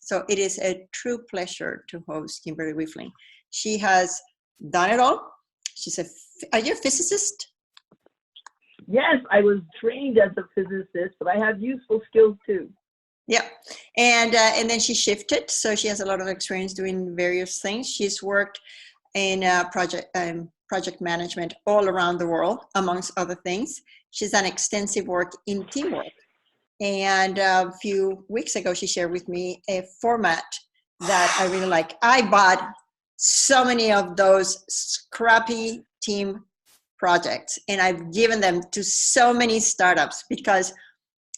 So it is a true pleasure to host Kimberly Wiefling. She has done it all. Are you a physicist? Yes, I was trained as a physicist, but I have useful skills too. Yeah, and then she shifted, so she has a lot of experience doing various things. She's worked in project management all around the world, amongst other things. She's done extensive work in teamwork. And a few weeks ago, she shared with me a format that I really like. I bought so many of those scrappy team projects, and I've given them to so many startups because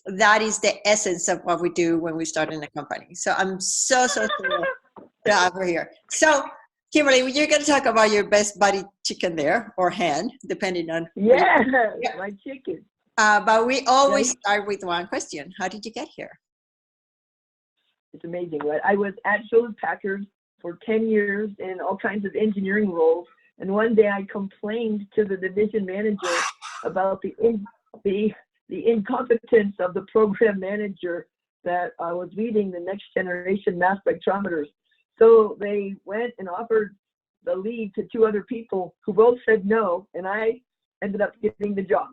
that is the essence of what we do when we start in a company. So I'm so thrilled to have her here. So Kimberly, you're going to talk about your best buddy chicken there, or hen, depending on. Yeah, my chicken. But we always start with one question. How did you get here? It's amazing, right? I was at Hewlett Packard for 10 years in all kinds of engineering roles. And one day I complained to the division manager about the incompetence of the program manager that was leading the next generation mass spectrometers. So they went and offered the lead to two other people who both said no, and I ended up getting the job.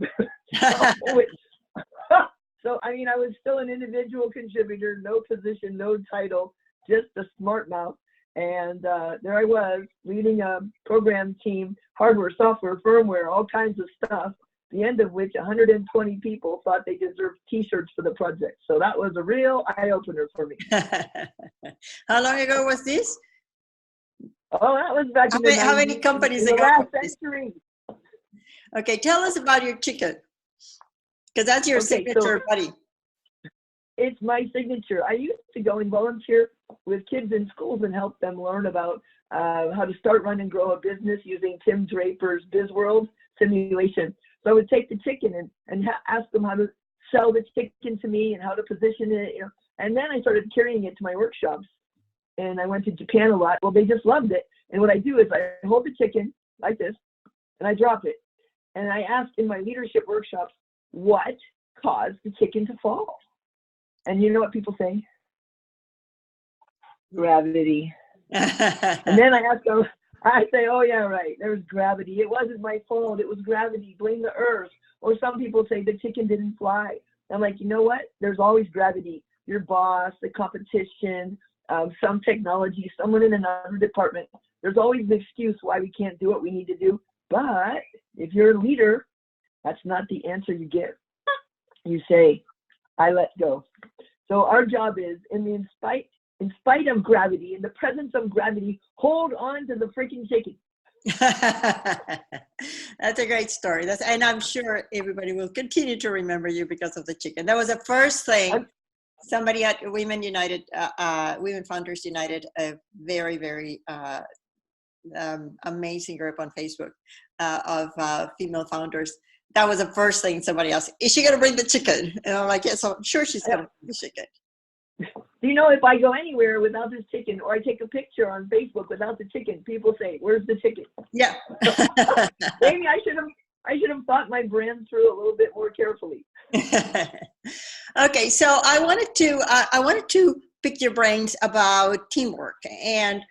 So, I mean, I was still an individual contributor, no position, no title, just a smart mouth. And there I was leading a program team, hardware, software, firmware, all kinds of stuff, the end of which 120 people thought they deserved t-shirts for the project. So that was a real eye-opener for me. How long ago was this? Oh, that was back in the 90s, how many companies in ago? the last century. Okay, tell us about your chicken, because that's your signature buddy. It's my signature. I used to go and volunteer with kids in schools and help them learn about how to start, run, and grow a business using Tim Draper's BizWorld simulation. So I would take the chicken and ask them how to sell the chicken to me and how to position it. You know. And then I started carrying it to my workshops. And I went to Japan a lot. Well, they just loved it. And what I do is I hold the chicken like this, and I drop it. And I ask in my leadership workshops, what caused the chicken to fall? And you know what people say? Gravity. And then I ask them, I say, oh yeah, right, there's gravity. It wasn't my fault, it was gravity, blame the earth. Or some people say the chicken didn't fly. I'm like, you know what? There's always gravity. Your boss, the competition, some technology, someone in another department. There's always an excuse why we can't do what we need to do. But if you're a leader, that's not the answer you give. You say, I let go. So our job is, in spite of gravity, in the presence of gravity, hold on to the freaking chicken. That's a great story. And I'm sure everybody will continue to remember you because of the chicken. That was the first thing. Somebody at Women United, Women Founders United, a very, very amazing group on Facebook of female founders. That was the first thing somebody asked, is she going to bring the chicken? And I'm like, yes, I'm sure she's going to bring the chicken. You know, if I go anywhere without this chicken, or I take a picture on Facebook without the chicken, people say, where's the chicken? Yeah. Maybe I should have thought my brand through a little bit more carefully. Okay, so I wanted to pick your brains about teamwork. And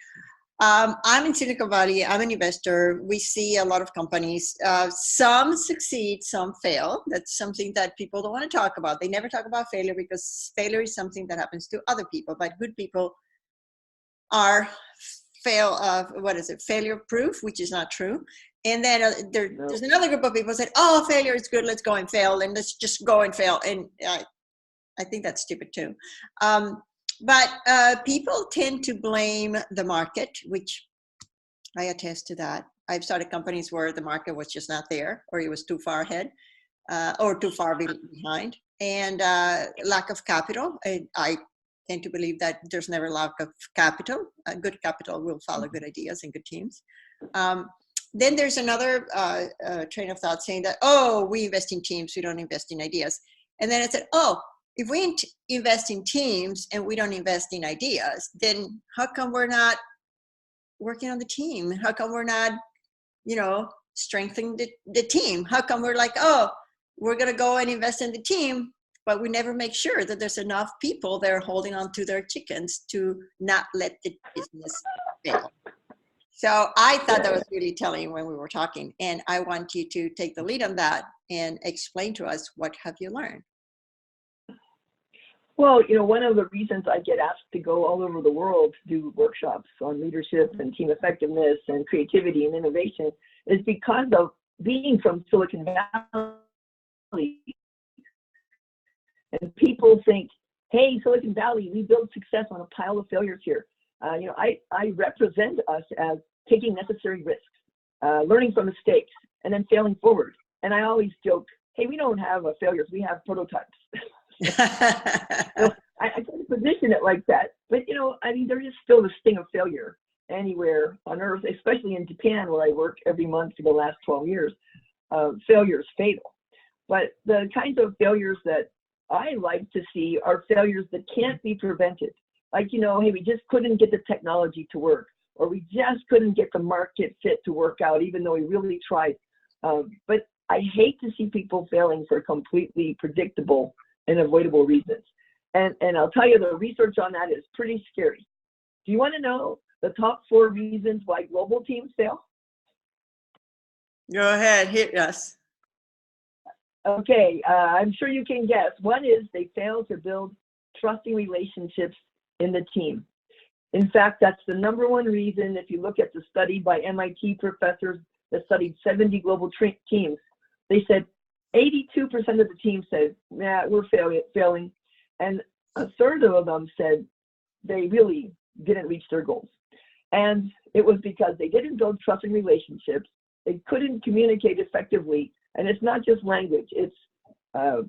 I'm in Silicon Valley. I'm an investor. We see a lot of companies. Some succeed, some fail. That's something that people don't want to talk about. They never talk about failure because failure is something that happens to other people. But good people are failure proof, which is not true. And then there's another group of people who said, oh, failure is good. Let's go and fail, and let's just go and fail. And I think that's stupid too. But people tend to blame the market, which I attest to that. I've started companies where the market was just not there, or it was too far ahead, or too far behind, and lack of capital. I tend to believe that there's never lack of capital. Good capital will follow good ideas and good teams. Then there's another train of thought saying that, oh, we invest in teams, we don't invest in ideas. And then I said, oh, if we invest in teams and we don't invest in ideas, then how come we're not working on the team? How come we're not, strengthening the team? How come we're like, oh, we're going to go and invest in the team but we never make sure that there's enough people that are holding on to their chickens to not let the business fail. So I thought that was really telling when we were talking, and I want you to take the lead on that and explain to us, what have you learned? Well, one of the reasons I get asked to go all over the world to do workshops on leadership and team effectiveness and creativity and innovation is because of being from Silicon Valley. And people think, hey, Silicon Valley, we build success on a pile of failures here. I represent us as taking necessary risks, learning from mistakes, and then failing forward. And I always joke, hey, we don't have failures, we have prototypes. So I kind of position it like that. But, there is still the sting of failure anywhere on earth, especially in Japan, where I work every month for the last 12 years. Failure is fatal. But the kinds of failures that I like to see are failures that can't be prevented. Like, hey, we just couldn't get the technology to work, or we just couldn't get the market fit to work out, even though we really tried. But I hate to see people failing for completely predictable and avoidable reasons. And I'll tell you, the research on that is pretty scary. Do you want to know the top 4 reasons why global teams fail? Go ahead, hit us. Okay, I'm sure you can guess. One is they fail to build trusting relationships in the team. In fact, that's the #1 reason. If you look at the study by MIT professors that studied 70 global teams, they said 82% of the team said, nah, we're failing. And a third of them said they really didn't reach their goals. And it was because they didn't build trusting relationships. They couldn't communicate effectively. And it's not just language, it's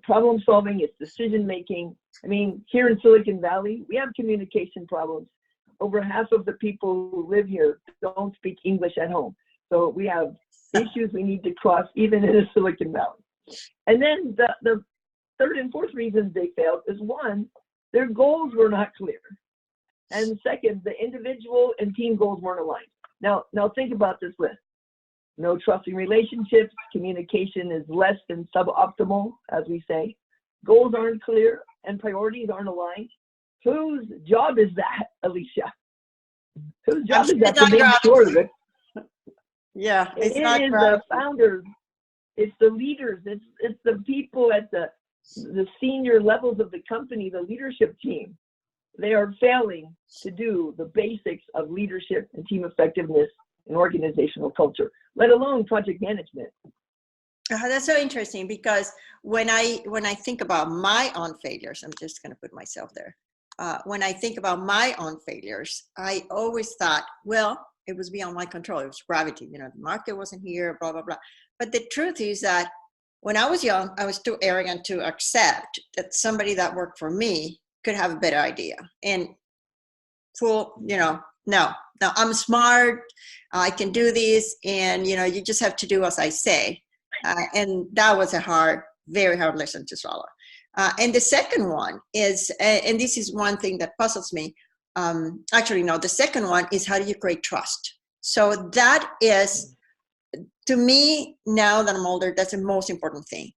problem solving, it's decision making. I mean, here in Silicon Valley, we have communication problems. Over half of the people who live here don't speak English at home. So we have issues we need to cross even in Silicon Valley. And then the third and fourth reasons they failed is, one, their goals were not clear. And second, the individual and team goals weren't aligned. Now think about this list. No trusting relationships, communication is less than suboptimal, as we say. Goals aren't clear and priorities aren't aligned. Whose job is that, Alicia? Whose job is that to make sure that? Yeah, it is the founders, it's the leaders, it's the people at the senior levels of the company, the leadership team. They are failing to do the basics of leadership and team effectiveness and organizational culture, let alone project management. That's so interesting, because when I think about my own failures, I'm just going to put myself there. When I think about my own failures, I always thought, well, it was beyond my control. It was gravity. The market wasn't here, blah, blah, blah. But the truth is that when I was young, I was too arrogant to accept that somebody that worked for me could have a better idea. And no, I'm smart. I can do this. And, you just have to do as I say. And that was a very hard lesson to swallow. And the second one is, and this is one thing that puzzles me. Actually, no, the second one is, how do you create trust? So that is, to me, now that I'm older, that's the most important thing.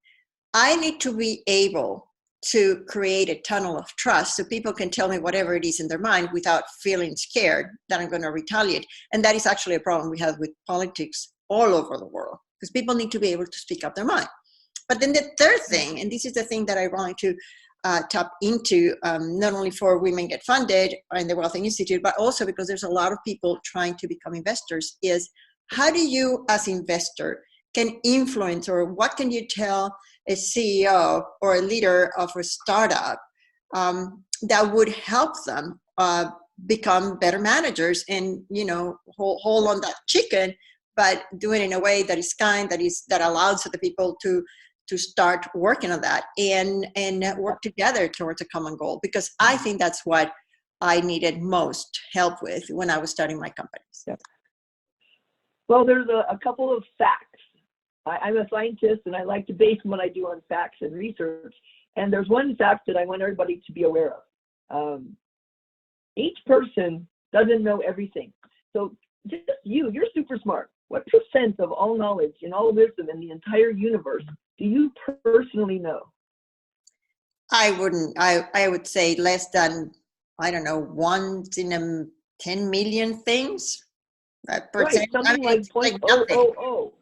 I need to be able to create a tunnel of trust so people can tell me whatever it is in their mind without feeling scared that I'm going to retaliate. And that is actually a problem we have with politics all over the world, because people need to be able to speak up their mind. But then the third thing, and this is the thing that I wanted to tap into, not only for Women Get Funded in the Wealth Institute, but also because there's a lot of people trying to become investors, is how do you as investor can influence, or what can you tell a CEO or a leader of a startup that would help them become better managers and, hold on that chicken, but do it in a way that is kind, that allows the people to start working on that and work together towards a common goal, because I think that's what I needed most help with when I was starting my companies. Yeah. Well, there's a couple of facts. I'm a scientist and I like to base what I do on facts and research. And there's one fact that I want everybody to be aware of. Each person doesn't know everything. So just you're super smart. What % of all knowledge and all wisdom in the entire universe do you personally know? I wouldn't. I would say less than, I don't know, once in a 10 million things. Right, Percent. I something mean, like it's point like oh nothing. oh oh.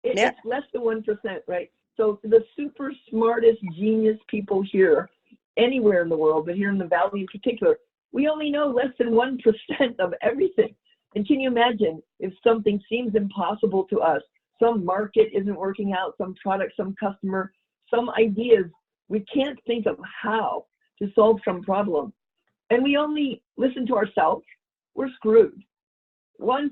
Yeah. It's less than 1%, right? So the super smartest genius people here, anywhere in the world, but here in the Valley in particular, we only know less than 1% of everything. And can you imagine if something seems impossible to us, some market isn't working out, some product, some customer, some ideas, we can't think of how to solve some problem. And we only listen to ourselves, we're screwed. 1%,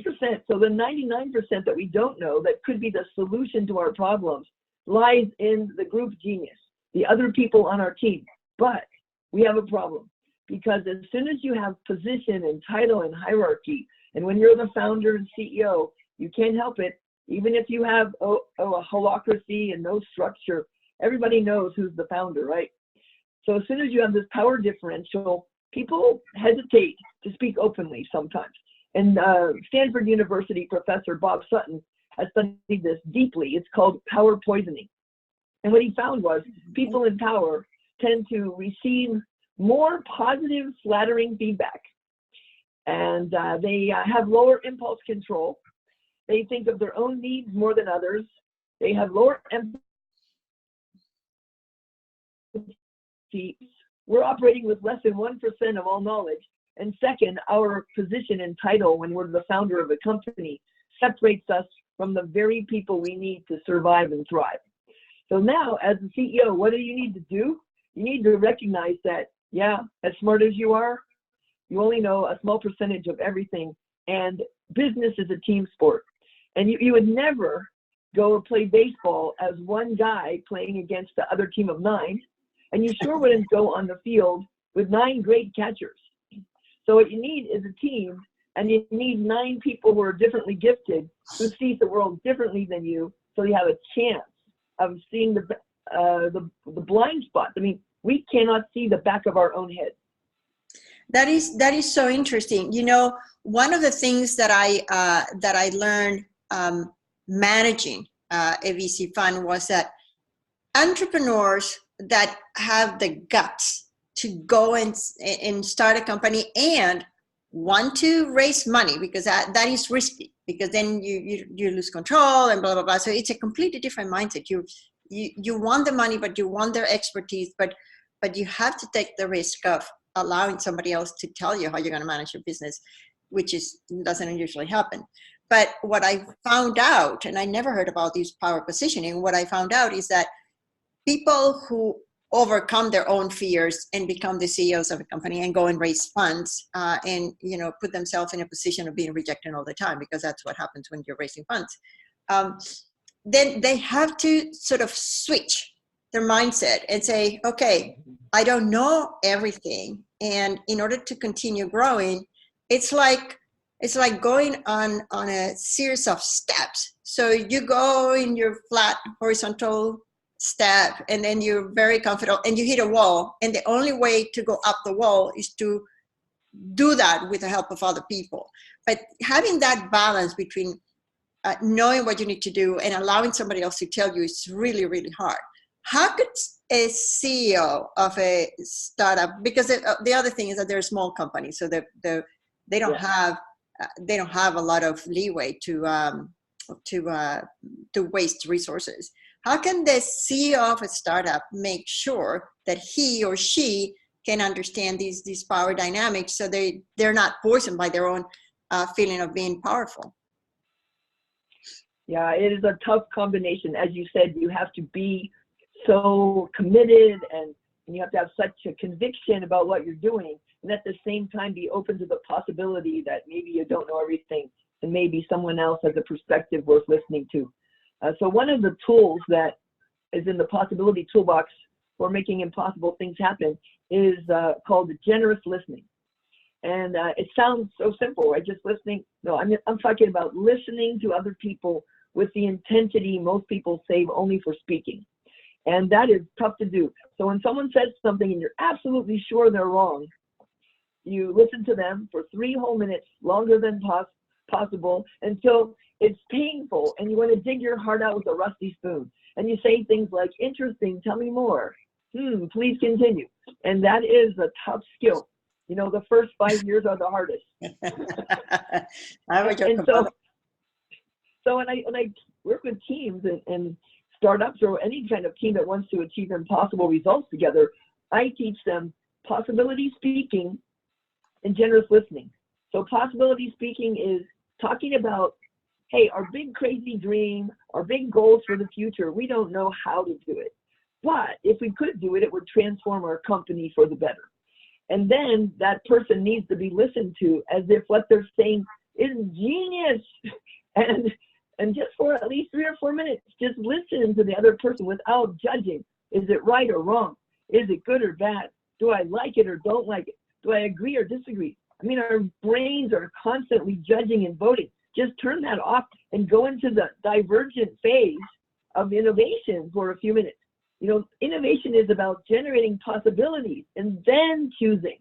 so the 99% that we don't know that could be the solution to our problems lies in the group genius, the other people on our team. But we have a problem because as soon as you have position and title and hierarchy, and when you're the founder and CEO, you can't help it. Even if you have a holacracy and no structure, everybody knows who's the founder, right? So as soon as you have this power differential, people hesitate to speak openly sometimes. And Stanford University professor Bob Sutton has studied this deeply. It's called power poisoning. And what he found was people in power tend to receive more positive, flattering feedback. And they have lower impulse control. They think of their own needs more than others. They have lower empathy. We're operating with less than 1% of all knowledge. And second, our position and title when we're the founder of a company separates us from the very people we need to survive and thrive. So now, as the CEO, what do you need to do? You need to recognize that, yeah, as smart as you are, you only know a small percentage of everything. And business is a team sport. And you would never go play baseball as one guy playing against the other team of 9. And you sure wouldn't go on the field with 9 great catchers. So what you need is a team, and you need 9 people who are differently gifted, who see the world differently than you, so you have a chance of seeing the blind spots. I mean, we cannot see the back of our own head. That is so interesting. You know, one of the things that I learned managing a VC fund was that entrepreneurs that have the guts to go and start a company and want to raise money, because that is risky, because then you lose control and blah blah blah. So it's a completely different mindset. You want the money, but you want their expertise, but you have to take the risk of allowing somebody else to tell you how you're going to manage your business, which doesn't usually happen. But what I found out, and I never heard about this power positioning, what I found out is that people who overcome their own fears and become the CEOs of a company and go and raise funds and put themselves in a position of being rejected all the time, because that's what happens when you're raising funds. Then they have to sort of switch their mindset and say, okay, I don't know everything, and in order to continue growing, it's like going on a series of steps. So you go in your flat horizontal step, and then you're very comfortable, and you hit a wall, and the only way to go up the wall is to do that with the help of other people. But having that balance between knowing what you need to do and allowing somebody else to tell you is really, really hard. How could a CEO of a startup, because the other thing is that they're a small company, so they don't have a lot of leeway to waste resources. How can the CEO of a startup make sure that he or she can understand these power dynamics, so they're not poisoned by their own feeling of being powerful? Yeah, it is a tough combination. As you said, you have to be so committed, and you have to have such a conviction about what you're doing, and at the same time be open to the possibility that maybe you don't know everything, and maybe someone else has a perspective worth listening to. So one of the tools that is in the possibility toolbox for making impossible things happen is called generous listening. And it sounds so simple, right? Just listening. No, I'm talking about listening to other people with the intensity most people save only for speaking. And that is tough to do. So when someone says something and you're absolutely sure they're wrong, you listen to them for 3 whole minutes, longer than possible, until it's painful and you want to dig your heart out with a rusty spoon. And you say things like, interesting, tell me more. Please continue. And that is a tough skill. You know, the first 5 years are the hardest. So when I work with teams and startups or any kind of team that wants to achieve impossible results together, I teach them possibility speaking and generous listening. So possibility speaking is talking about, hey, our big crazy dream, our big goals for the future, we don't know how to do it. But if we could do it, it would transform our company for the better. And then that person needs to be listened to as if what they're saying is genius. And just for at least 3 or 4 minutes, just listen to the other person without judging. Is it right or wrong? Is it good or bad? Do I like it or don't like it? Do I agree or disagree? I mean, our brains are constantly judging and voting. Just turn that off and go into the divergent phase of innovation for a few minutes. You know, innovation is about generating possibilities and then choosing.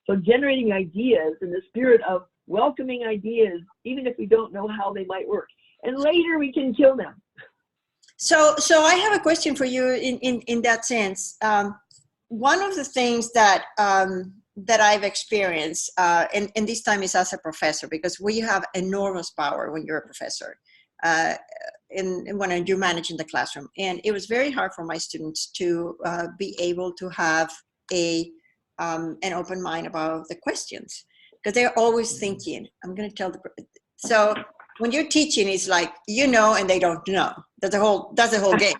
So generating ideas in the spirit of welcoming ideas, even if we don't know how they might work. And later we can kill them. So I have a question for you in that sense. One of the things that I've experienced, and this time is as a professor, because we have enormous power when you're a professor, when you're managing the classroom. And it was very hard for my students to be able to have an open mind about the questions, because they're always thinking, I'm going to tell so when you're teaching, it's like, you know, and they don't know. That's the whole game.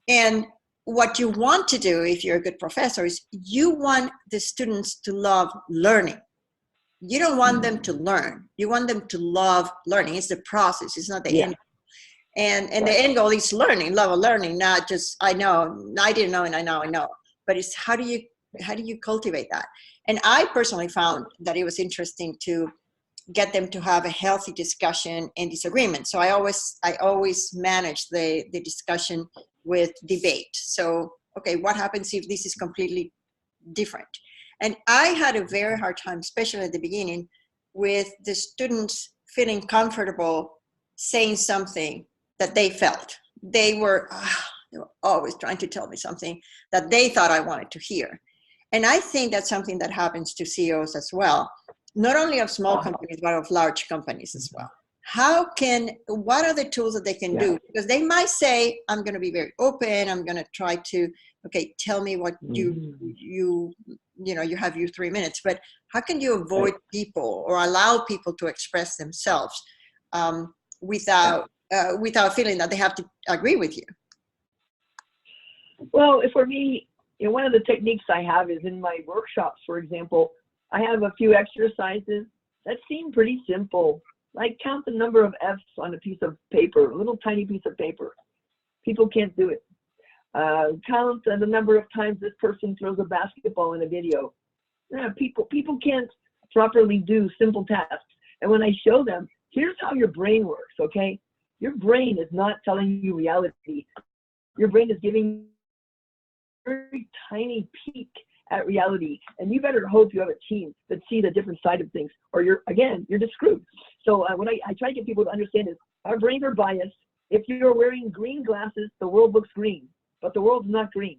And what you want to do if you're a good professor is you want the students to love learning. You don't want them to learn. You want them to love learning. It's the process. It's not the end. And the end goal is learning, love of learning, not just, I know, I didn't know, and I know. But it's how do you cultivate that? And I personally found that it was interesting to get them to have a healthy discussion and disagreement. So I always manage the discussion with debate. So, okay, what happens if this is completely different? And I had a very hard time, especially at the beginning, with the students feeling comfortable saying something that they felt. They were always trying to tell me something that they thought I wanted to hear. And I think that's something that happens to CEOs as well, not only of small companies, but of large companies as well. What are the tools that they can do? Because they might say, I'm going to be very open. I'm going to try to, okay, tell me what you have your 3 minutes, but how can you avoid people or allow people to express themselves without feeling that they have to agree with you? Well, for me, one of the techniques I have is in my workshops, for example, I have a few exercises that seem pretty simple. Like count the number of F's on a piece of paper, a little tiny piece of paper. People can't do it. Count the number of times this person throws a basketball in a video. People can't properly do simple tasks. And when I show them, here's how your brain works, okay? Your brain is not telling you reality. Your brain is giving a very tiny peek at reality, and you better hope you have a team that see the different side of things, or you're just screwed. So what I try to get people to understand is our brains are biased. If you're wearing green glasses, the world looks green, but the world's not green.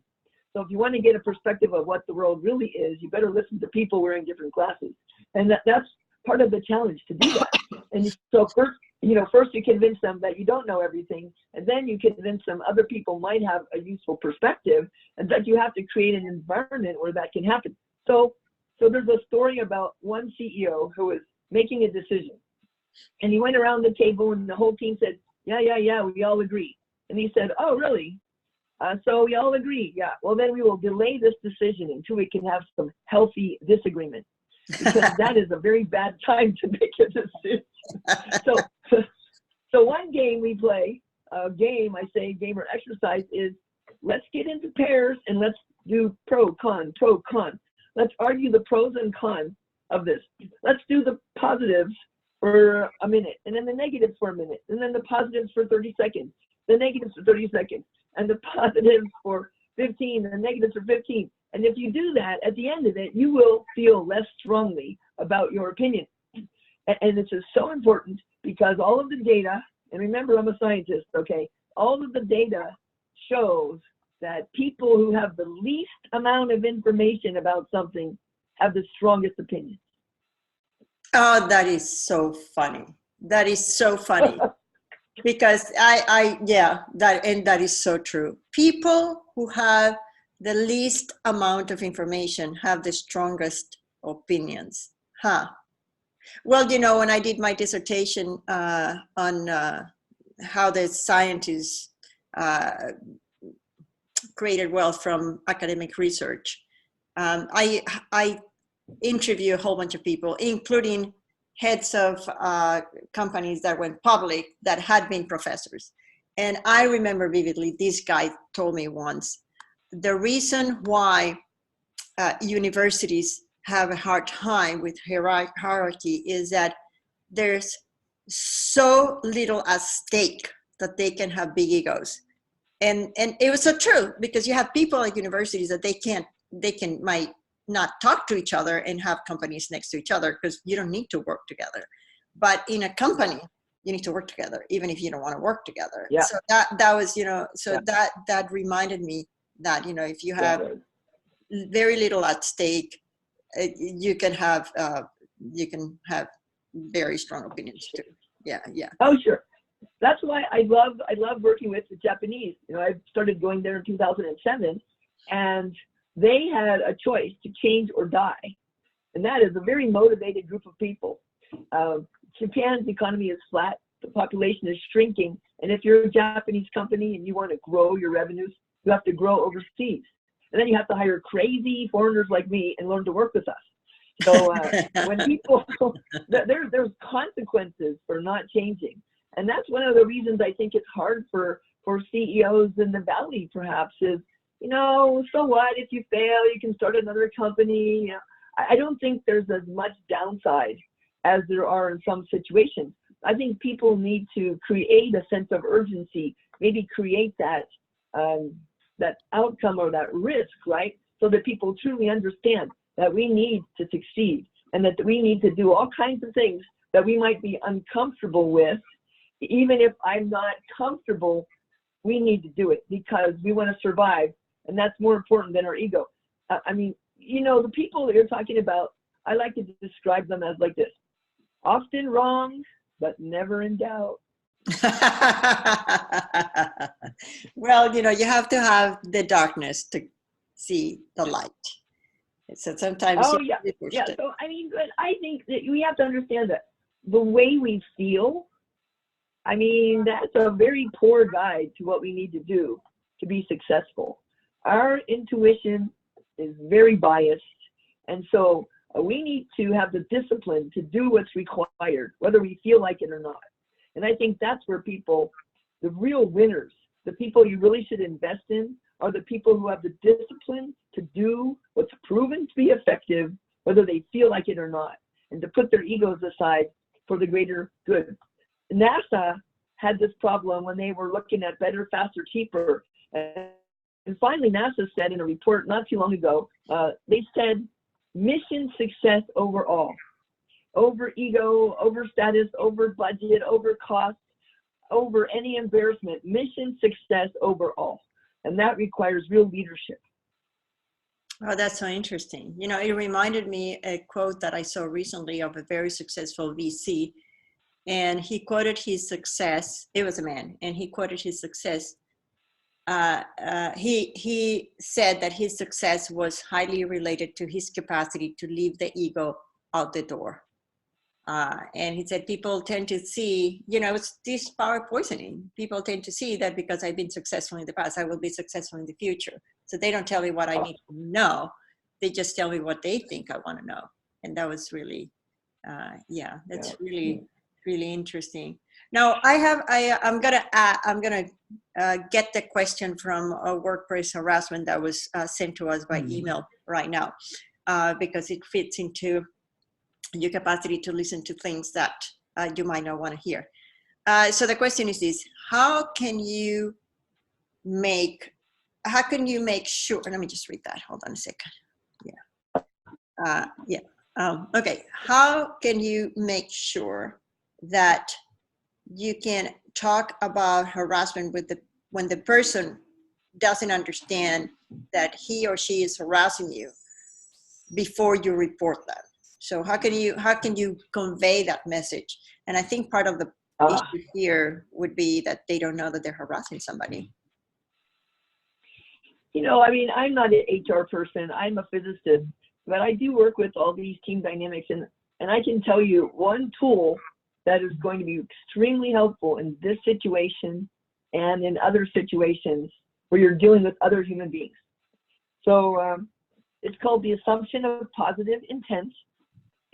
So if you want to get a perspective of what the world really is, you better listen to people wearing different glasses, and that's part of the challenge to do that. And so first you convince them that you don't know everything, and then you convince them other people might have a useful perspective, and that you have to create an environment where that can happen. So there's a story about one CEO who was making a decision, and he went around the table and the whole team said, yeah, we all agree. And he said, oh, really? So we all agree, yeah. Well, then we will delay this decision until we can have some healthy disagreement, because that is a very bad time to make a decision. So one game we play, game or exercise is, let's get into pairs and let's do pro, con. Let's argue the pros and cons of this. Let's do the positives for a minute, and then the negatives for a minute, and then the positives for 30 seconds, the negatives for 30 seconds, and the positives for 15, and the negatives for 15. And if you do that, at the end of it, you will feel less strongly about your opinion. And this is so important, because all of the data, and remember, I'm a scientist, okay? All of the data shows that people who have the least amount of information about something have the strongest opinion. Oh, that is so funny. That is so funny. Because that is so true. People who have the least amount of information have the strongest opinions. Huh. Well, when I did my dissertation on how the scientists created wealth from academic research, I interview a whole bunch of people, including heads of companies that went public that had been professors. And I remember vividly, this guy told me once, the reason why universities have a hard time with hierarchy is that there's so little at stake that they can have big egos. And it was so true, because you have people at universities that might not talk to each other and have companies next to each other, because you don't need to work together. But in a company, you need to work together, even if you don't want to work together. Yeah. So that was, that reminded me that, if you have very little at stake, you can have very strong opinions too. Yeah. Oh, sure. That's why I love working with the Japanese. I started going there in 2007, and they had a choice to change or die. And that is a very motivated group of people. Japan's economy is flat. The population is shrinking. And if you're a Japanese company and you want to grow your revenues, you have to grow overseas. And then you have to hire crazy foreigners like me and learn to work with us. So when people, there's consequences for not changing. And that's one of the reasons I think it's hard for CEOs in the Valley, perhaps, is, so what? If you fail, you can start another company. I don't think there's as much downside as there are in some situations. I think people need to create a sense of urgency, maybe create that outcome or that risk, right? So that people truly understand that we need to succeed and that we need to do all kinds of things that we might be uncomfortable with. Even if I'm not comfortable, we need to do it because we want to survive. And that's more important than our ego. The people that you're talking about, I like to describe them as like this: often wrong, but never in doubt. Well, you have to have the darkness to see the light. So sometimes. Oh, yeah. Yeah. So, but I think that we have to understand that the way we feel, that's a very poor guide to what we need to do to be successful. Our intuition is very biased. And so we need to have the discipline to do what's required, whether we feel like it or not. And I think that's where people, the real winners, the people you really should invest in, are the people who have the discipline to do what's proven to be effective, whether they feel like it or not, and to put their egos aside for the greater good. NASA had this problem when they were looking at better, faster, cheaper. And finally, NASA said in a report not too long ago, they said mission success overall, over ego, over status, over budget, over cost, over any embarrassment, mission success overall. And that requires real leadership. Oh, that's so interesting. It reminded me a quote that I saw recently of a very successful VC. And he quoted his success. It was a man, and he quoted his success. He said that his success was highly related to his capacity to leave the ego out the door. And he said people tend to see, it's this power poisoning. People tend to see that because I've been successful in the past, I will be successful in the future. So they don't tell me what I need to know. They just tell me what they think I want to know. And that was really, really, really interesting. Now I'm gonna get the question from a workplace harassment that was sent to us by email right now, because it fits into your capacity to listen to things that you might not want to hear. So the question is this: how can you make sure? Let me just read that. Hold on a second. Okay. How can you make sure that you can talk about harassment when the person doesn't understand that he or she is harassing you before you report that. So how can you convey that message? And I think part of the issue here would be that they don't know that they're harassing somebody. You know, I mean, I'm not an HR person. I'm a physicist, but I do work with all these team dynamics, and I can tell you one tool that is going to be extremely helpful in this situation and in other situations where you're dealing with other human beings. So it's called the assumption of positive intent,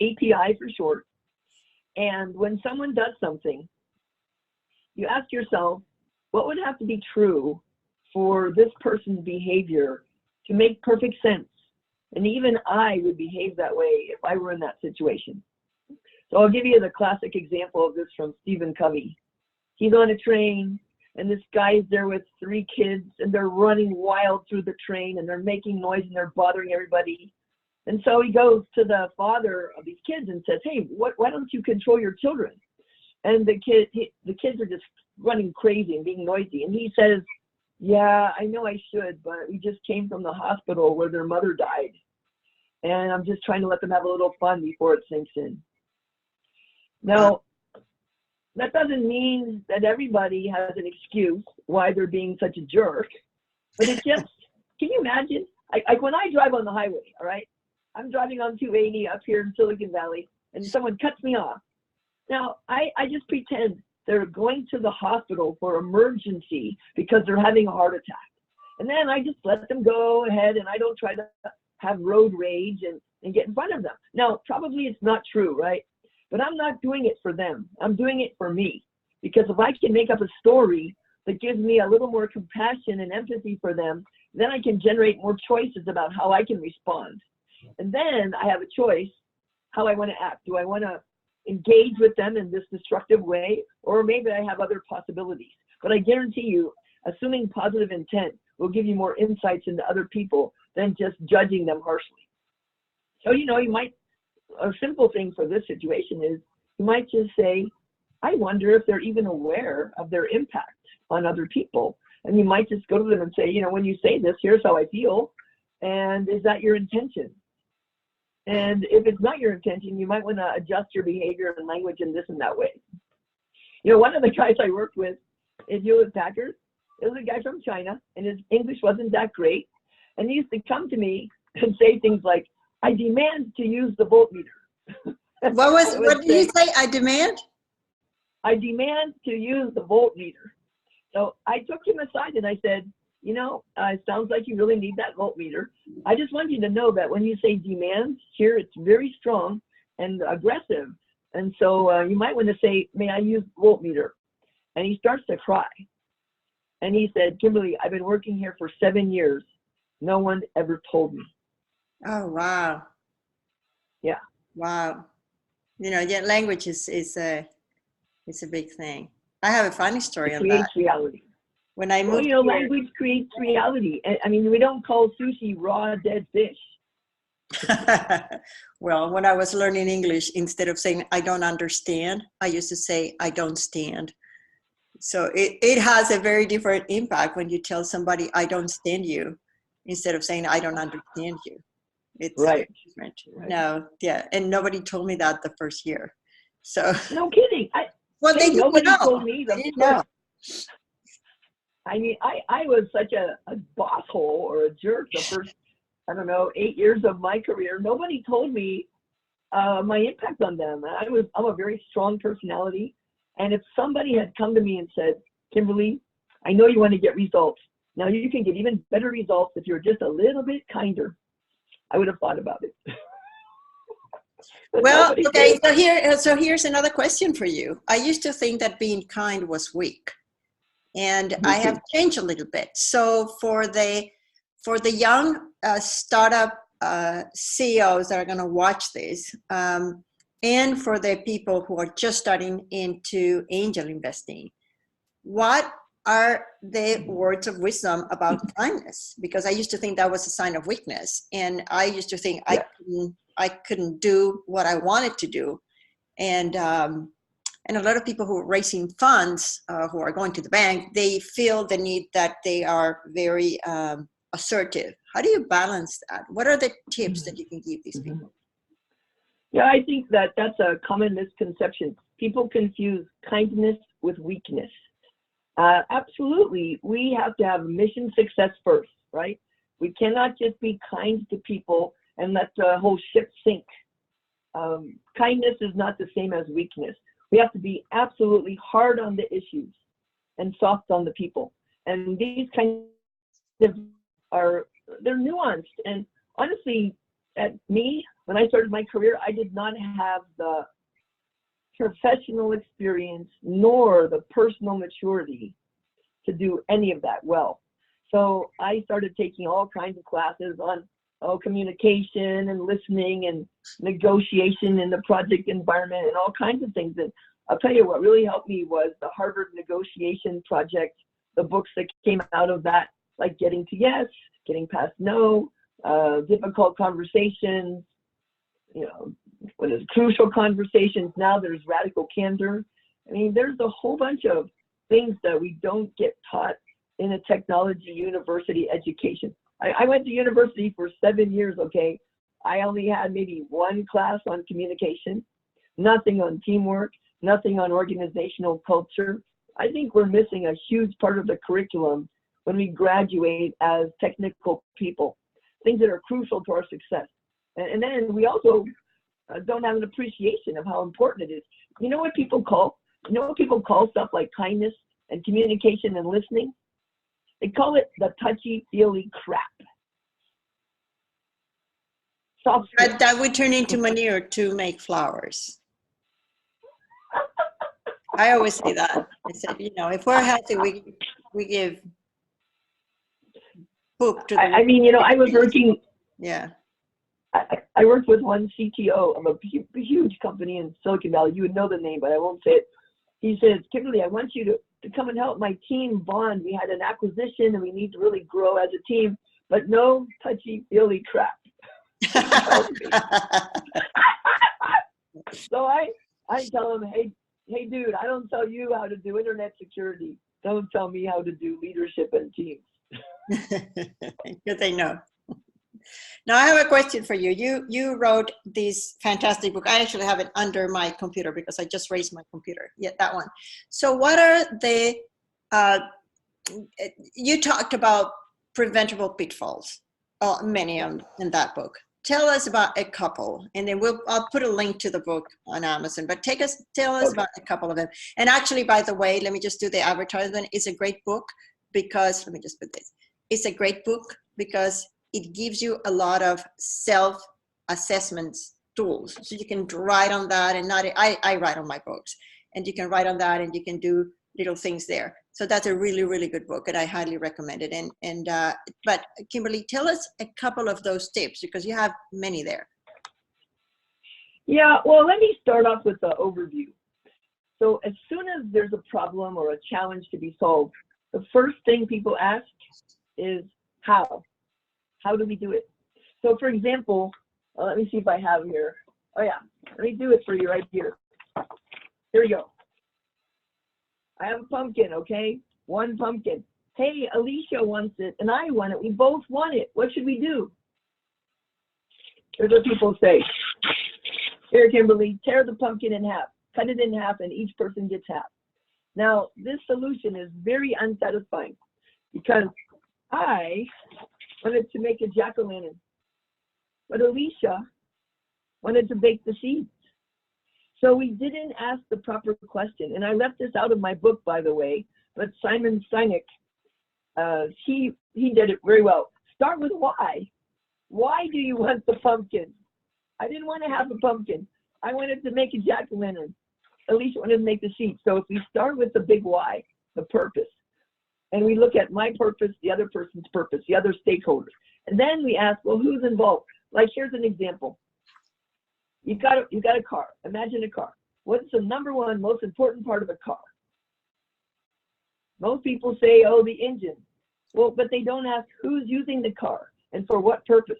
API for short. And when someone does something, you ask yourself, what would have to be true for this person's behavior to make perfect sense? And even I would behave that way if I were in that situation. So I'll give you the classic example of this from Stephen Covey. He's on a train, and this guy's there with 3 kids, and they're running wild through the train, and they're making noise, and they're bothering everybody. And so he goes to the father of these kids and says, hey, why don't you control your children? And the kids are just running crazy and being noisy. And he says, yeah, I know I should, but we just came from the hospital where their mother died. And I'm just trying to let them have a little fun before it sinks in. Now, that doesn't mean that everybody has an excuse why they're being such a jerk, but it just, can you imagine? Like when I drive on the highway, all right, I'm driving on 280 up here in Silicon Valley, and someone cuts me off. Now, I just pretend they're going to the hospital for emergency because they're having a heart attack. And then I just let them go ahead, and I don't try to have road rage and get in front of them. Now, probably it's not true, right? But I'm not doing it for them. I'm doing it for me. Because if I can make up a story that gives me a little more compassion and empathy for them, then I can generate more choices about how I can respond. And then I have a choice how I want to act. Do I want to engage with them in this destructive way? Or maybe I have other possibilities. But I guarantee you, assuming positive intent will give you more insights into other people than just judging them harshly. So, you know, a simple thing for this situation is you might just say, I wonder if they're even aware of their impact on other people. And you might just go to them and say, you know, when you say this, here's how I feel. And is that your intention? And if it's not your intention, you might want to adjust your behavior and language in this and that way. You know, one of the guys I worked with in Hewlett Packard, it was a guy from China, and his English wasn't that great. And he used to come to me and say things like, I demand to use the voltmeter. What did you say? I demand? I demand to use the voltmeter. So I took him aside and I said, you know, it sounds like you really need that voltmeter. I just want you to know that when you say demand, here it's very strong and aggressive. And so you might want to say, may I use voltmeter? And he starts to cry. And he said, Kimberly, I've been working here for 7 years. No one ever told me. Oh, wow. Yeah. Wow. You know, yeah, language is a big thing. I have a funny story on that. It creates reality. When I moved well, you know, here, language creates reality. I mean, we don't call sushi raw, dead fish. Well, when I was learning English, instead of saying I don't understand, I used to say I don't stand. So it has a very different impact when you tell somebody I don't stand you instead of saying I don't understand you. It's right. Different. Right. No, yeah, and nobody told me that the first year. So no kidding. Nobody told me the first. I mean, I was such a boss hole or a jerk the first, I don't know, 8 years of my career. Nobody told me my impact on them. I'm a very strong personality. And if somebody had come to me and said, Kimberly, I know you want to get results. Now you can get even better results if you're just a little bit kinder. I would have thought about it. Well, okay, so here's another question for you. I used to think that being kind was weak. And I have changed a little bit. So for the young startup CEOs that are going to watch this, and for the people who are just starting into angel investing, what are the words of wisdom about kindness? Because I used to think that was a sign of weakness, and I used to think I couldn't do what I wanted to do, and And a lot of people who are raising funds, who are going to the bank, they feel the need that they are very assertive. How do you balance that? What are the tips that you can give these people? Yeah, I think that that's a common misconception. People confuse kindness with weakness. Absolutely, we have to have mission success first, right? We cannot just be kind to people and let the whole ship sink. Kindness is not the same as weakness. We have to be absolutely hard on the issues and soft on the people. And these kinds of they're nuanced. And honestly, when I started my career, I did not have the professional experience nor the personal maturity to do any of that well. So I started taking all kinds of classes on communication and listening and negotiation in the project environment and all kinds of things. And I'll tell you what really helped me was the Harvard Negotiation Project, the books that came out of that, like Getting to Yes, Getting Past No, Difficult Conversations, what is Crucial Conversations. Now there's Radical Candor. I mean, there's a whole bunch of things that we don't get taught in a technology university education. I went to university for 7 years, okay? I only had maybe one class on communication, nothing on teamwork, nothing on organizational culture. I think we're missing a huge part of the curriculum when we graduate as technical people, things that are crucial to our success. And then we also don't have an appreciation of how important it is. You know what people call stuff like kindness and communication and listening? They call it the touchy-feely crap. Soft But that would turn into manure to make flowers. I always say that. I said, if we're healthy, we give poop to the I was working. Yeah. I worked with one CTO of a huge company in Silicon Valley. You would know the name, but I won't say it. He says, Kimberly, I want you to come and help my team bond. We had an acquisition and we need to really grow as a team, but no touchy-feely crap. So I tell him, hey, dude, I don't tell you how to do internet security. Don't tell me how to do leadership and teams. Good they know. Now I have a question for you. You wrote this fantastic book. I actually have it under my computer because I just raised my computer. Yeah, that one. So what are the, you talked about preventable pitfalls, many in that book. Tell us about a couple, and then I'll put a link to the book on Amazon, but tell us about a couple of them. And actually, by the way, let me just do the advertisement. It's a great book because, let me just put this. It's a great book because it gives you a lot of self-assessment tools. So you can write on that, and I write on my books, and you can write on that and you can do little things there. So that's a really, really good book, and I highly recommend it. But Kimberly, tell us a couple of those tips because you have many there. Yeah, well, let me start off with the overview. So as soon as there's a problem or a challenge to be solved, the first thing people ask is how? How do we do it? So for example, let me see if I have here. Oh yeah, let me do it for you right here. Here we go. I have a pumpkin, okay? One pumpkin. Hey, Alicia wants it, and I want it. We both want it. What should we do? Here's what people say. Here, Kimberly, tear the pumpkin in half. Cut it in half, and each person gets half. Now, this solution is very unsatisfying because I wanted to make a jack-o'-lantern, but Alicia wanted to bake the seeds. So we didn't ask the proper question. And I left this out of my book, by the way, but Simon Sinek, he did it very well. Start with why. Why do you want the pumpkin? I didn't want to have a pumpkin. I wanted to make a jack-o'-lantern. Alicia wanted to make the seeds. So if we start with the big why, the purpose, and we look at my purpose, the other person's purpose, the other stakeholders, and then we ask, well, who's involved? Like, here's an example. You've got a car. Imagine a car. What's the number one most important part of a car? Most people say, oh, the engine. Well, but they don't ask who's using the car and for what purpose.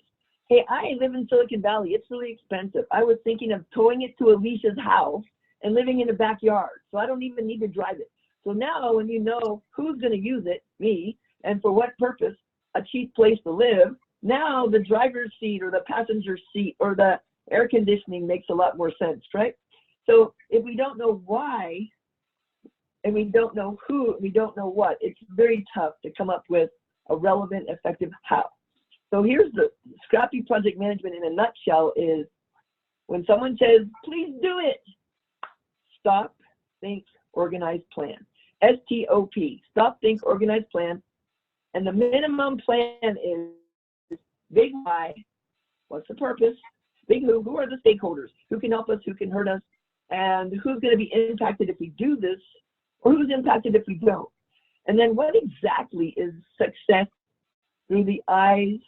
Hey, I live in Silicon Valley. It's really expensive. I was thinking of towing it to Alicia's house and living in a backyard. So I don't even need to drive it. So now when you know who's going to use it, me, and for what purpose, a cheap place to live, now the driver's seat or the passenger seat or the air conditioning makes a lot more sense, right? So if we don't know why, and we don't know who, we don't know what, it's very tough to come up with a relevant, effective how. So here's the scrappy project management in a nutshell is when someone says, please do it, stop, think, organize, plan. STOP, stop, think, organize, plan. And the minimum plan is big why, what's the purpose, big who are the stakeholders, who can help us, who can hurt us, and who's going to be impacted if we do this, or who's impacted if we don't. And then what exactly is success through the eyes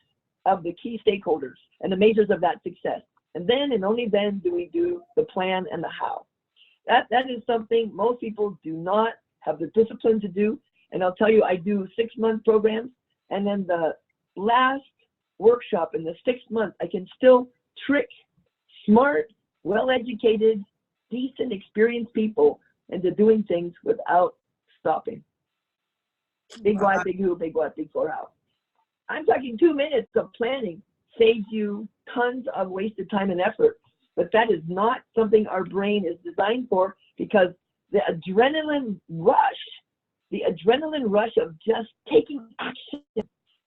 of the key stakeholders and the measures of that success. And then and only then do we do the plan and the how. That is something most people do not have the discipline to do. And I'll tell you, I do 6-month programs, and then the last workshop in the 6th month, I can still trick smart, well-educated, decent, experienced people into doing things without stopping. Big why, big who, big what, big for how. I'm talking 2 minutes of planning saves you tons of wasted time and effort, but that is not something our brain is designed for, because the adrenaline rush of just taking action is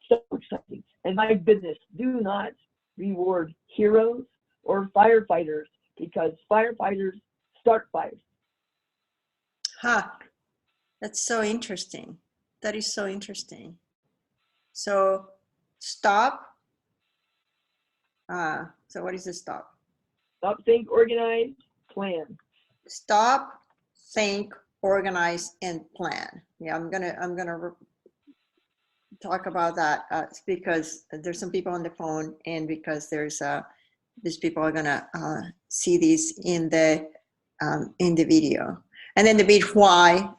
so exciting. And my goodness, do not reward heroes or firefighters, because firefighters start fires. That's so interesting. That is so interesting. So stop. So what is the stop? Stop, think, organize, plan. Stop, think, organize, and plan. Yeah, I'm gonna talk about that because there's some people on the phone, and because there's these people are gonna see these in the video, and then the big why,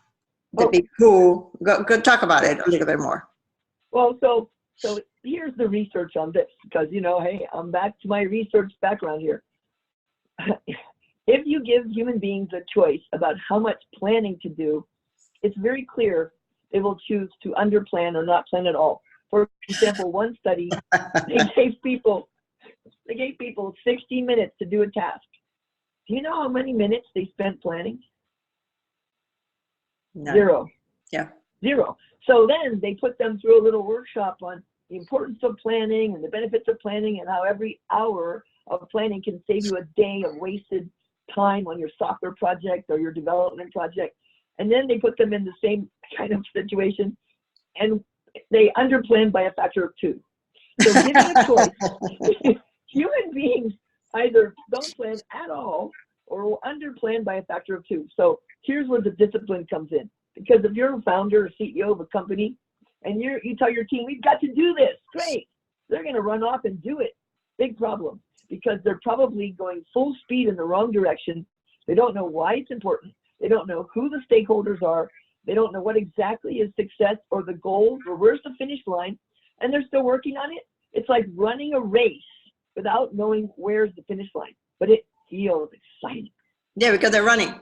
the big who. Go talk about it a little bit more. Well, so here's the research on this, because hey, I'm back to my research background here. If you give human beings a choice about how much planning to do, it's very clear they will choose to underplan or not plan at all. For example, one study, they gave people 60 minutes to do a task. Do you know how many minutes they spent planning? None. 0. Yeah. 0. So then they put them through a little workshop on the importance of planning and the benefits of planning, and how every hour of planning can save you a day of wasted time on your software project or your development project. And then they put them in the same kind of situation, and they underplanned by a factor of 2. So given a choice, human beings either don't plan at all or will underplan by a factor of 2. So here's where the discipline comes in. Because if you're a founder or CEO of a company, and you tell your team, we've got to do this, great. They're going to run off and do it. Big problem, because they're probably going full speed in the wrong direction. They don't know why it's important. They don't know who the stakeholders are. They don't know what exactly is success or the goals or where's the finish line, and they're still working on it. It's like running a race without knowing where's the finish line, but it feels exciting. Yeah, because they're running.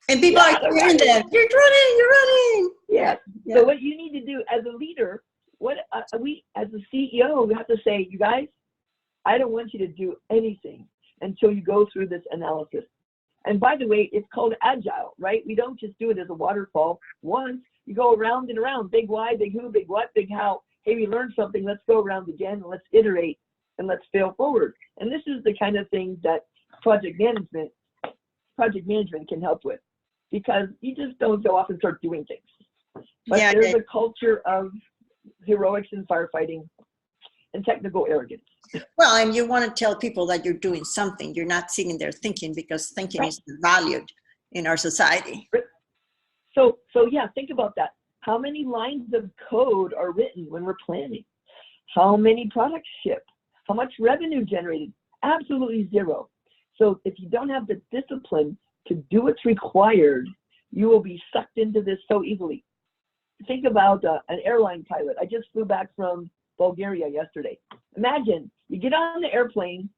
And people are hearing them. You're running. Yeah. So what you need to do as a leader, we as a CEO, we have to say, you guys, I don't want you to do anything until you go through this analysis. And by the way, it's called agile, right? We don't just do it as a waterfall. Once you go around and around, big why, big who, big what, big how. Hey, we learned something. Let's go around again. And let's iterate and let's fail forward. And this is the kind of thing that project management can help with, because you just don't go off and start doing things. But there's a culture of heroics in firefighting and technical arrogance. Well, and you want to tell people that you're doing something. You're not sitting there thinking, because thinking is valued in our society. So yeah, think about that. How many lines of code are written when we're planning? How many products ship? How much revenue generated? Absolutely 0. So if you don't have the discipline to do what's required, you will be sucked into this so easily. Think about an airline pilot. I just flew back from Bulgaria yesterday. Imagine you get on the airplane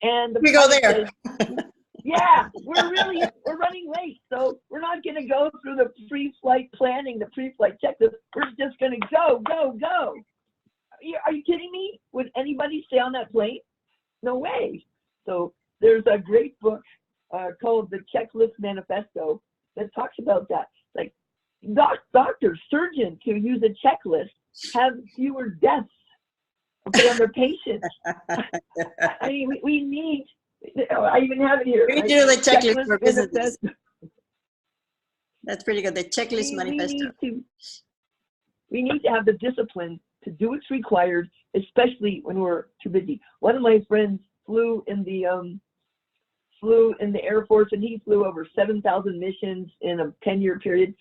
and the we go there. says, yeah, we're running late, so we're not going to go through the pre-flight planning, the pre-flight checklist. We're just going to go. Are you kidding me? Would anybody stay on that plane? No way. So there's a great book called The Checklist Manifesto that talks about that. Like doctors, surgeons who use a checklist have fewer deaths on their patients. I mean, we need, I even have it here. We do the checklist for businesses. That's pretty good. The checklist manifesto. We need to have the discipline to do what's required, especially when we're too busy. One of my friends flew in the Air Force, and he flew over 7,000 missions in a 10-year period.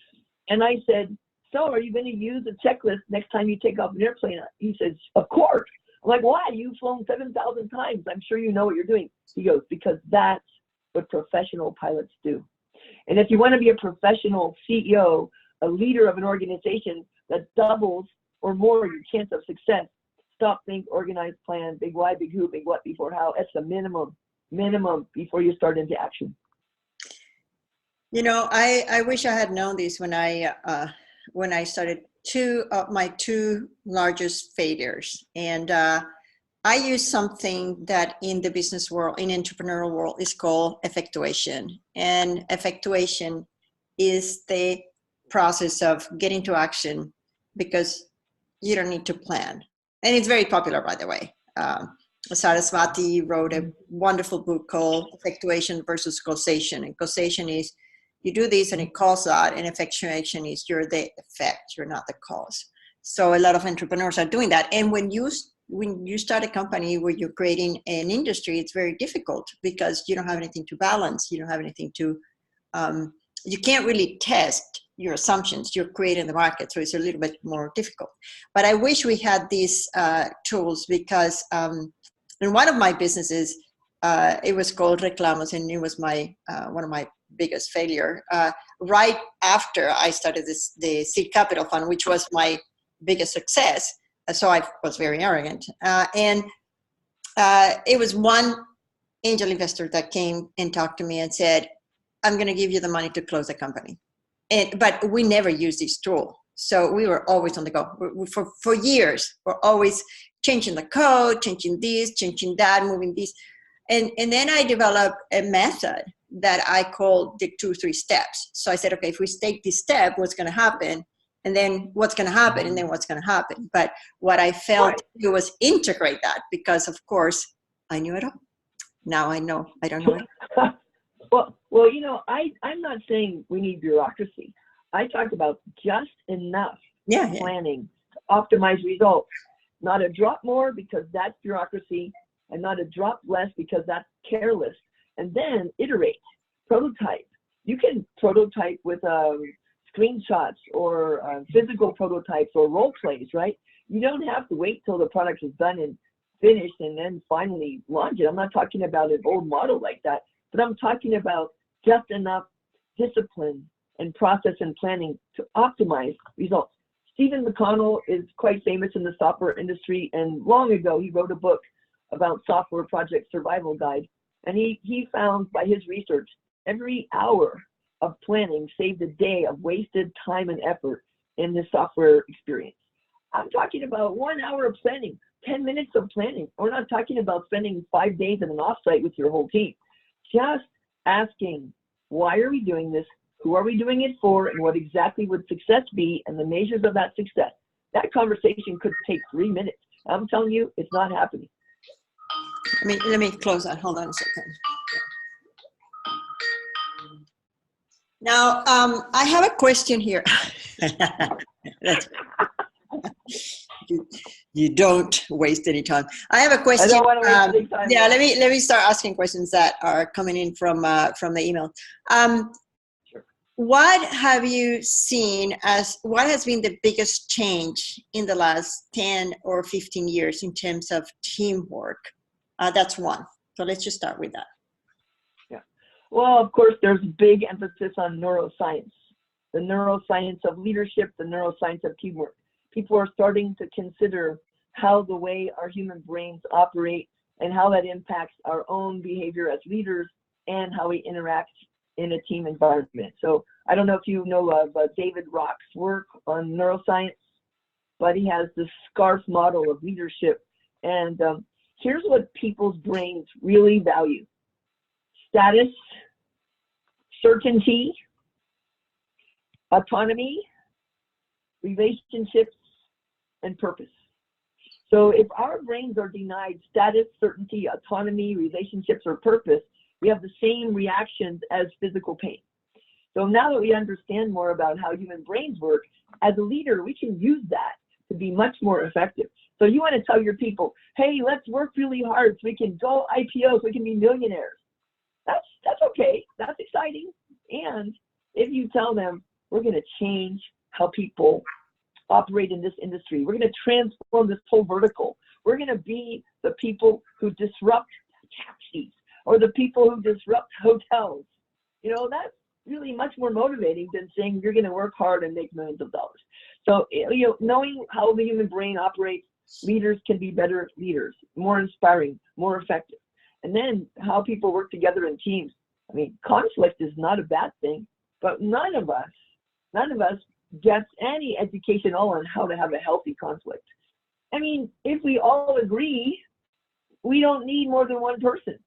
And I said, so are you going to use a checklist next time you take off an airplane? He says, of course. I'm like, why? You've flown 7,000 times. I'm sure you know what you're doing. He goes, because that's what professional pilots do. And if you want to be a professional CEO, a leader of an organization that doubles or more your chance of success, stop, think, organize, plan, big why, big who, big what, before how. That's the minimum before you start into action. You know, I wish I had known this when I started my two largest failures. And I use something that in the business world, in entrepreneurial world, is called effectuation. And effectuation is the process of getting to action because you don't need to plan. And it's very popular, by the way. Saraswati wrote a wonderful book called Effectuation versus Causation. And causation is you do this and it causes that, and effectuation is you're the effect, you're not the cause. So a lot of entrepreneurs are doing that. And when you start a company where you're creating an industry, it's very difficult because you don't have anything to balance. You don't have anything to, you can't really test your assumptions. You're creating the market, so it's a little bit more difficult. But I wish we had these tools because in one of my businesses, it was called Reclamos, and it was my one of my biggest failure. Right after I started the Seed Capital Fund, which was my biggest success, so I was very arrogant. And it was one angel investor that came and talked to me and said, I'm going to give you the money to close the company. But we never used this tool. So we were always on the go. For years, we're always changing the code, changing this, changing that, moving this. And then I developed a method that I called the 2-3 steps. So I said, okay, if we take this step, what's going to happen? And then what's going to happen? And then what's going to happen? But what I failed to do was integrate that because, of course, I knew it all. Now I know I don't know it. Well, you know, I'm not saying we need bureaucracy. I talk about just enough planning to optimize results. Not a drop more because that's bureaucracy, and not a drop less because that's careless. And then iterate, prototype. You can prototype with screenshots or physical prototypes or role plays, right? You don't have to wait till the product is done and finished and then finally launch it. I'm not talking about an old model like that, but I'm talking about just enough discipline and process and planning to optimize results. Stephen McConnell is quite famous in the software industry, and long ago he wrote a book about software project survival guide. And he found by his research, every hour of planning saved a day of wasted time and effort in his software experience. I'm talking about 1 hour of planning, 10 minutes of planning. We're not talking about spending 5 days in an offsite with your whole team. Just asking, why are we doing this? Who are we doing it for? And what exactly would success be? And the measures of that success. That conversation could take 3 minutes. I'm telling you, it's not happening. Let me close that. Hold on a second. Now, I have a question here. You don't waste any time. I have a question. I don't want to waste any time. Yeah, let me start asking questions that are coming in from the email. Sure. What have you seen what has been the biggest change in the last 10 or 15 years in terms of teamwork? That's one. So let's just start with that. Yeah. Well, of course, there's big emphasis on neuroscience, the neuroscience of leadership, the neuroscience of teamwork. People are starting to consider how the way our human brains operate and how that impacts our own behavior as leaders and how we interact in a team environment. So I don't know if you know of David Rock's work on neuroscience, but he has this SCARF model of leadership. And here's what people's brains really value: status, certainty, autonomy, relationships, and purpose. So if our brains are denied status, certainty, autonomy, relationships, or purpose, we have the same reactions as physical pain. So now that we understand more about how human brains work, as a leader, we can use that to be much more effective. So you want to tell your people, hey, let's work really hard so we can go IPO, so we can be millionaires. That's okay. That's exciting. And if you tell them, we're going to change how people operate in this industry, we're going to transform this whole vertical, we're going to be the people who disrupt taxis or the people who disrupt hotels, you know, that's really much more motivating than saying you're going to work hard and make millions of dollars. So, you know, knowing how the human brain operates, leaders can be better leaders, more inspiring, more effective. And then how people work together in teams. I mean, conflict is not a bad thing, but none of us gets any education all on how to have a healthy conflict. I mean, if we all agree, we don't need more than one person.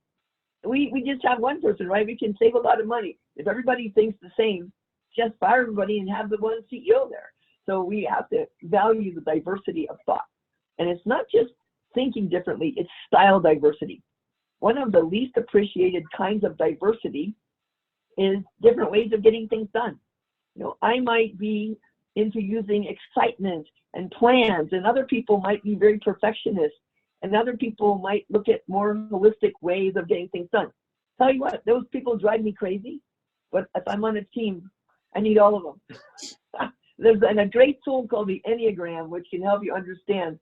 We just have one person, right? We can save a lot of money. If everybody thinks the same, just fire everybody and have the one CEO there. So we have to value the diversity of thought. And it's not just thinking differently, it's style diversity. One of the least appreciated kinds of diversity is different ways of getting things done. You know, I might be into using excitement and plans, and other people might be very perfectionist, and other people might look at more holistic ways of getting things done. Tell you what, those people drive me crazy, but if I'm on a team, I need all of them. There's a great tool called the Enneagram, which can help you understand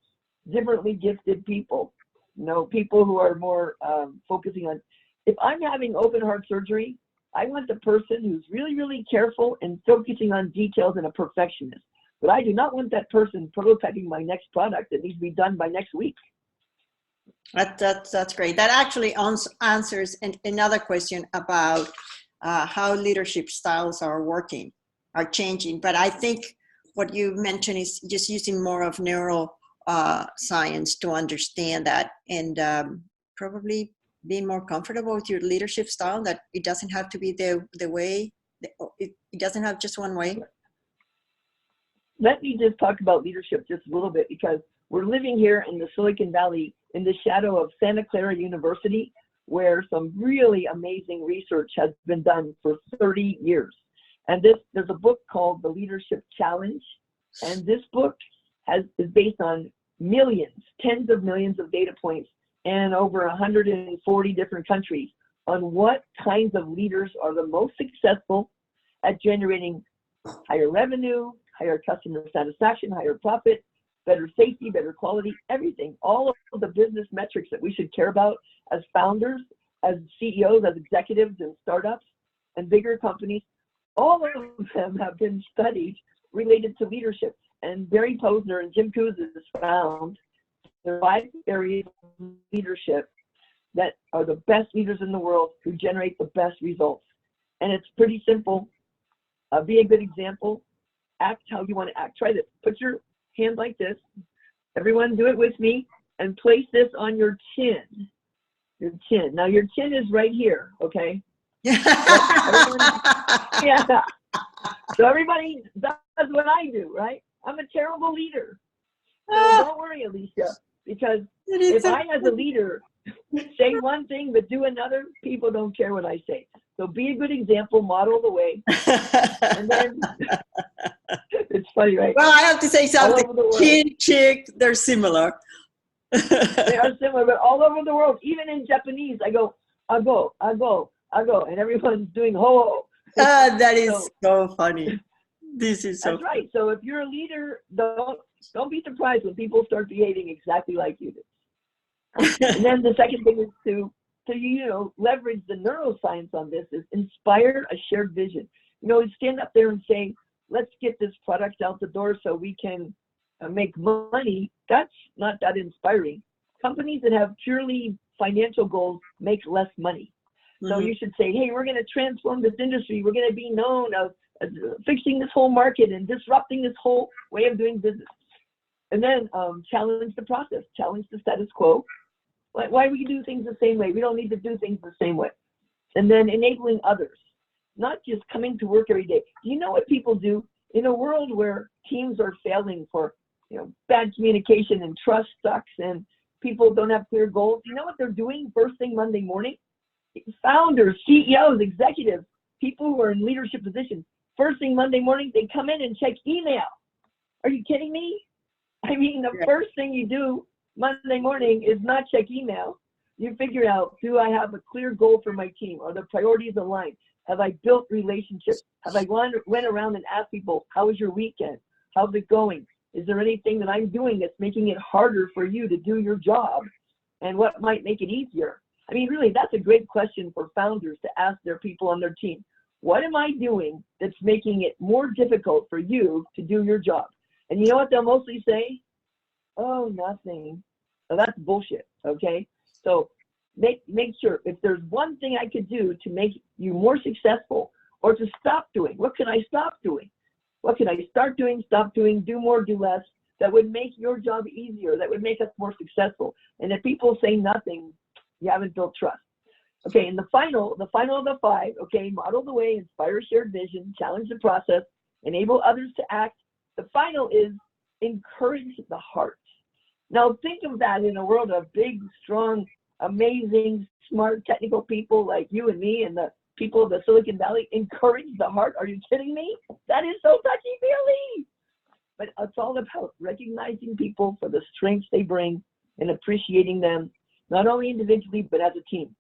differently gifted people. You know, people who are more focusing on, if I'm having open heart surgery, I want the person who's really, really careful and focusing on details and a perfectionist. But I do not want that person prototyping my next product that needs to be done by next week. That's great. That actually answers another question about how leadership styles are changing. But I think what you mentioned is just using more of neural science to understand that, and probably being more comfortable with your leadership style, that it doesn't have to be the way, it doesn't have just one way. Let me just talk about leadership just a little bit, because we're living here in the Silicon Valley in the shadow of Santa Clara University, where some really amazing research has been done for 30 years. And there's a book called The Leadership Challenge. And this book is based on millions, tens of millions of data points and over 140 different countries on what kinds of leaders are the most successful at generating higher revenue, higher customer satisfaction, higher profit, better safety, better quality, everything. All of the business metrics that we should care about as founders, as CEOs, as executives in startups and bigger companies, all of them have been studied related to leadership. And Barry Posner and Jim Kouzes has found there are 5 areas of leadership that are the best leaders in the world who generate the best results. And it's pretty simple. Be a good example. Act how you want to act. Try this. Put your hand like this. Everyone do it with me. And place this on your chin. Your chin. Now your chin is right here, okay? Yeah. So everybody does what I do, right? I'm a terrible leader. So don't worry, Alicia, because if I, as a leader, say one thing but do another, people don't care what I say. So be a good example, model the way. And then, it's funny, right? Well, I have to say something. Chin, chick, they're similar. They are similar, but all over the world, even in Japanese, I go, I go, and everyone's doing ho. That is so funny. This is so That's right. So if you're a leader, don't be surprised when people start behaving exactly like you do. And then the second thing is to leverage the neuroscience on this, is inspire a shared vision. You know, stand up there and say, let's get this product out the door so we can make money. That's not that inspiring. Companies that have purely financial goals make less money. So you should say, hey, we're going to transform this industry. We're going to be known as fixing this whole market and disrupting this whole way of doing business. And then challenge the process, challenge the status quo. Why we do things the same way? We don't need to do things the same way. And then enabling others, not just coming to work every day. Do you know what people do in a world where teams are failing for bad communication and trust sucks and people don't have clear goals? You know what they're doing first thing Monday morning? Founders, CEOs, executives, people who are in leadership positions, first thing Monday morning, they come in and check email. Are you kidding me? I mean, the first thing you do Monday morning is not check email. You figure out, do I have a clear goal for my team? Are the priorities aligned? Have I built relationships? Have I went around and asked people, how was your weekend? How's it going? Is there anything that I'm doing that's making it harder for you to do your job? And what might make it easier? I mean, really, that's a great question for founders to ask their people on their team. What am I doing that's making it more difficult for you to do your job? And you know what they'll mostly say? Oh, nothing. So that's bullshit, okay? So make sure if there's one thing I could do to make you more successful or to stop doing, what can I stop doing? What can I start doing, stop doing, do more, do less, that would make your job easier, that would make us more successful? And if people say nothing, you haven't built trust. Okay, and the final of the 5, okay, model the way, inspire a shared vision, challenge the process, enable others to act. The final is encourage the heart. Now think of that in a world of big, strong, amazing, smart, technical people like you and me and the people of the Silicon Valley. Encourage the heart. Are you kidding me? That is so touchy-feely. But it's all about recognizing people for the strengths they bring and appreciating them, not only individually, but as a team.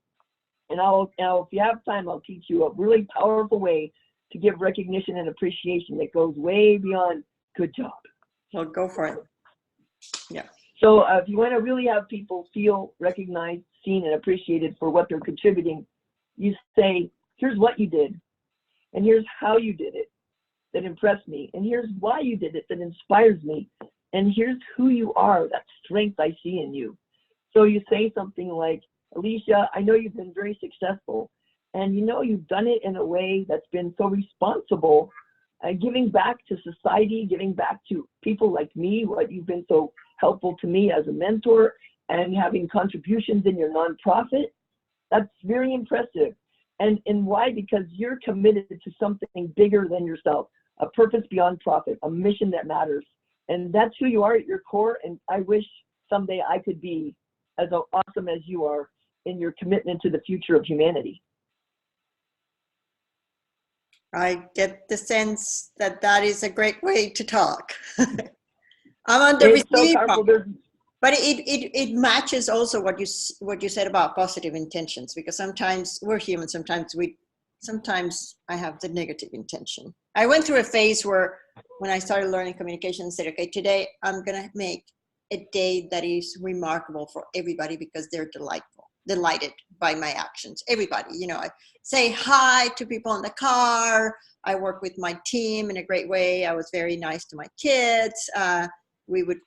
And if you have time, I'll teach you a really powerful way to give recognition and appreciation that goes way beyond good job. Well, go for it. Yeah. So if you want to really have people feel recognized, seen, and appreciated for what they're contributing, you say, here's what you did, and here's how you did it that impressed me, and here's why you did it that inspires me, and here's who you are, that strength I see in you. So you say something like, Alicia, I know you've been very successful, and you've done it in a way that's been so responsible, giving back to society, giving back to people like me, what you've been so helpful to me as a mentor, and having contributions in your nonprofit. That's very impressive. And why? Because you're committed to something bigger than yourself, a purpose beyond profit, a mission that matters. And that's who you are at your core. And I wish someday I could be as awesome as you are in your commitment to the future of humanity. I get the sense that that is a great way to talk. I'm on the receiving part, but it matches also what you said about positive intentions, because sometimes we're human. Sometimes I have the negative intention. I went through a phase where when I started learning communication, I said, okay, today I'm gonna make a day that is remarkable for everybody because they're delighted by my actions. Everybody, I say hi to people in the car. I work with my team in a great way. I was very nice to my kids. We would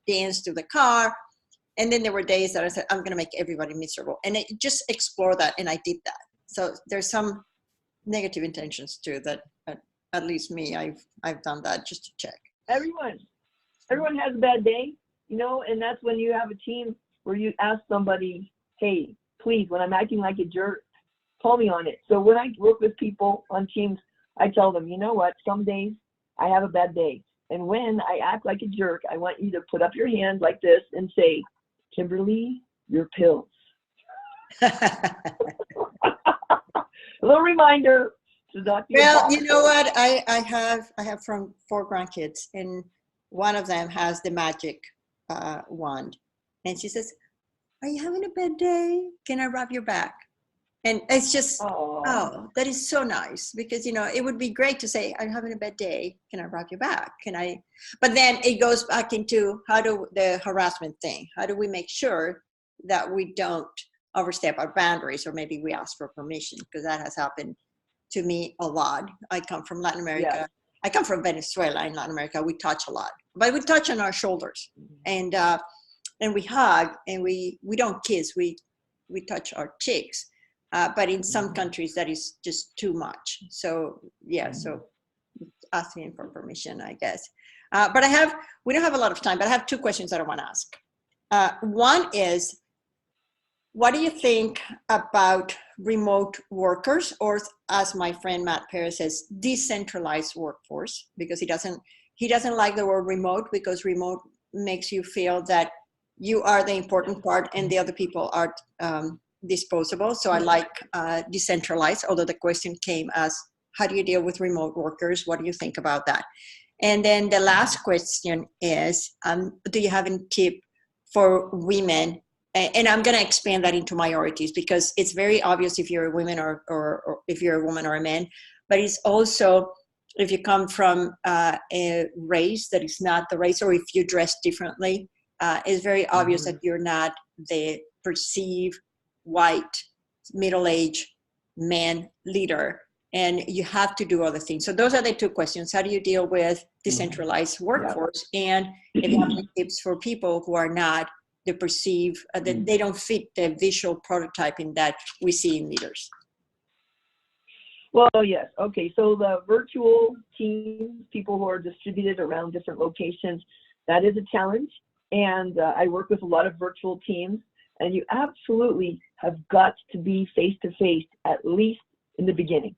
dance to the car. And then there were days that I said, I'm going to make everybody miserable. And I just explore that. And I did that. So there's some negative intentions too, that at least me, I've done that just to check. Everyone has a bad day, and that's when you have a team where you ask somebody, hey, please, when I'm acting like a jerk, call me on it. So when I work with people on teams, I tell them, you know what, some days I have a bad day. And when I act like a jerk, I want you to put up your hand like this and say, Kimberly, your pills. A little reminder to not be Well, you know what? I have from 4 grandkids, and one of them has the magic wand. And she says, are you having a bad day? Can I rub your back? And it's just, oh, that is so nice, because, it would be great to say, I'm having a bad day. Can I rub your back? But then it goes back into the harassment thing. How do we make sure that we don't overstep our boundaries, or maybe we ask for permission, because that has happened to me a lot. I come from Latin America. Yeah. I come from Venezuela. In Latin America, we touch a lot, but we touch on our shoulders, and we hug, and we don't kiss. We touch our cheeks. But in some countries, that is just too much. So yeah, so asking for permission, I guess. But we don't have a lot of time, but I have two questions that I want to ask. One is, what do you think about remote workers, or as my friend Matt Perez says, decentralized workforce? Because he doesn't like the word remote, because remote makes you feel that you are the important part and the other people are disposable. So I like decentralized, although the question came as, how do you deal with remote workers? What do you think about that? And then the last question is, do you have any tip for women? And I'm going to expand that into minorities, because it's very obvious if you're a woman or if you're a woman or a man, but it's also if you come from a race that is not the race, or if you dress differently, it's very obvious that you're not the perceived white, middle-aged man leader, and you have to do other things. So those are the two questions. How do you deal with decentralized workforce? And if you have any tips for people who are not the perceive, that they don't fit the visual prototyping that we see in leaders? Well, yes. Okay. So the virtual teams, people who are distributed around different locations, that is a challenge. And I work with a lot of virtual teams, and you absolutely have got to be face-to-face, at least in the beginning.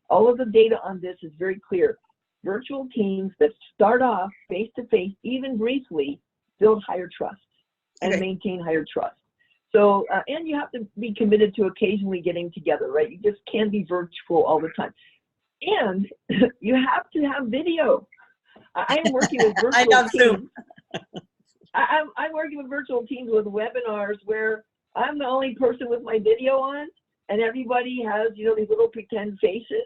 All of the data on this is very clear. Virtual teams that start off face-to-face, even briefly, build higher trust and maintain higher trust. So, and you have to be committed to occasionally getting together, right? You just can't be virtual all the time. And you have to have video. I am working with virtual I love teams. Zoom. I'm working with virtual teams with webinars where I'm the only person with my video on, and everybody has, you know, these little pretend faces.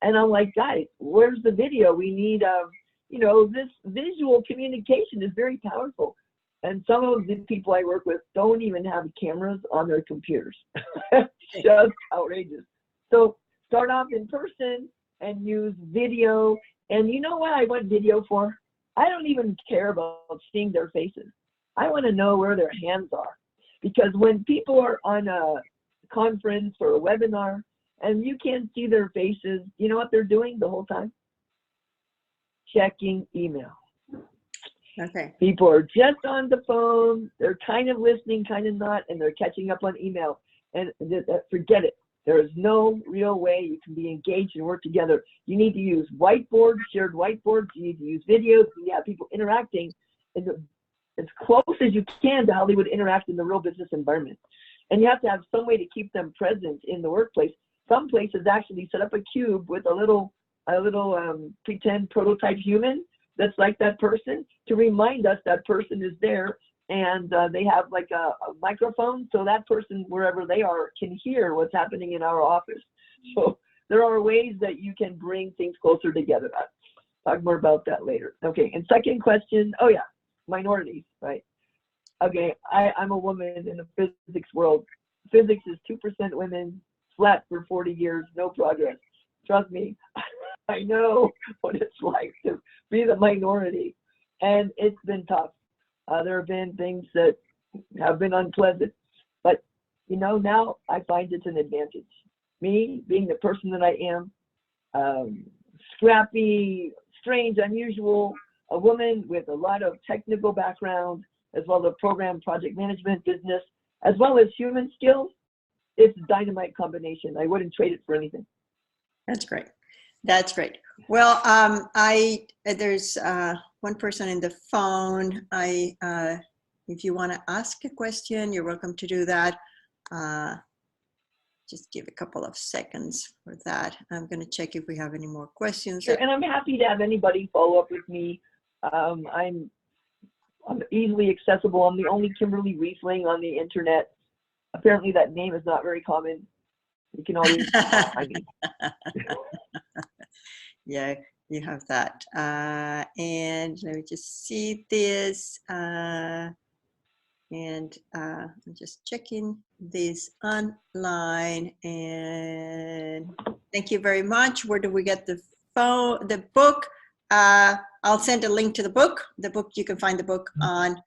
And I'm like, guys, where's the video? We need, you know, this visual communication is very powerful. And some of the people I work with don't even have cameras on their computers. Just outrageous. So start off in person and use video. And you know what I want video for? I don't even care about seeing their faces. I want to know where their hands are. Because when people are on a conference or a webinar and you can't see their faces, you know what they're doing the whole time? Checking email. Okay. People are just on the phone. They're kind of listening, kind of not, and they're catching up on email. And forget it. There is no real way you can be engaged and work together. You need to use whiteboards, shared whiteboards. You need to use videos. You have people interacting as close as you can to how they would interact in the real business environment. And you have to have some way to keep them present in the workplace. Some places actually set up a cube with a little pretend prototype human that's like that person to remind us that person is there. And they have like a microphone, so that person, wherever they are, can hear what's happening in our office. So there are ways that you can bring things closer together. I'll talk more about that later. Okay, and second question, oh yeah, minorities, right? Okay, I'm a woman in the physics world. Physics is 2% women, flat for 40 years, no progress. Trust me, I know what it's like to be the minority, and it's been tough. There have been things that have been unpleasant, but you know, now I find it's an advantage. Me being the person that I am, scrappy, strange, unusual, a woman with a lot of technical background, as well as program project management business, as well as human skills. It's a dynamite combination. I wouldn't trade it for anything. That's great. That's great. Well, there's one person in the phone. If you want to ask a question, you're welcome to do that. Just give a couple of seconds for that. I'm going to check if we have any more questions. Sure, and I'm happy to have anybody follow up with me. I'm easily accessible. I'm the only Kimberly Wiefling on the internet. Apparently that name is not very common. You can always find me. Yeah, you have that. And let me just see this. And I'm just checking this online. And thank you very much. Where do we get the book? I'll send a link to the book. The book, you can find the book on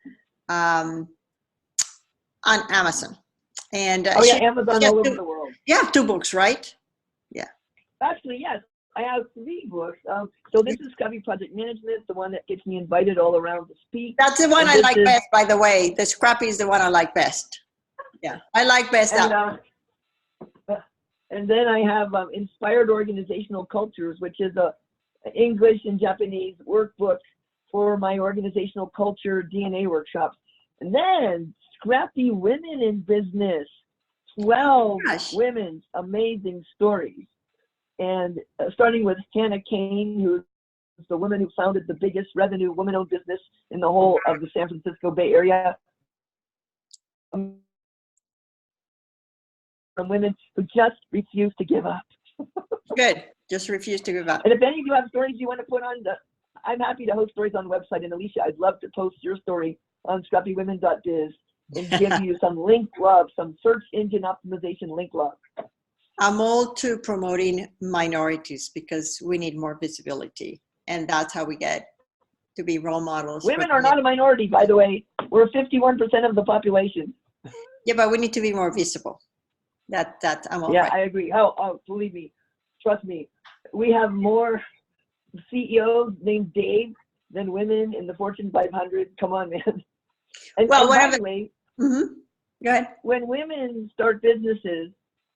Amazon. And Oh yeah, Amazon she has all over the world. you have 2 books, right? Yeah. Actually, yes. I have 3 books. So this is Scrappy Project Management, the one that gets me invited all around to speak. That's the one And I this like is, best, by the way. The Scrappy is the one I like best. Yeah, I like best out. And then I have Inspired Organizational Cultures, which is a English and Japanese workbook for my organizational culture DNA workshops. And then Scrappy Women in Business, 12 women's amazing stories. And starting with Hannah Kane, who's the woman who founded the biggest revenue woman-owned business in the whole of the San Francisco Bay Area. From women who just refuse to give up. Good. Just refuse to give up. And if any of you have stories you want to put on I'm happy to host stories on the website. And Alicia, I'd love to post your story on scrappywomen.biz and give you some link love, some search engine optimization link love. I'm all to promoting minorities because we need more visibility. And that's how we get to be role models. Women are not a minority, by the way. We're 51% of the population. Yeah, but we need to be more visible. That I'm all Yeah, right. I agree. Oh, believe me, trust me. We have more CEOs named Dave than women in the Fortune 500. Come on, man. And by the way, go ahead. When women start businesses,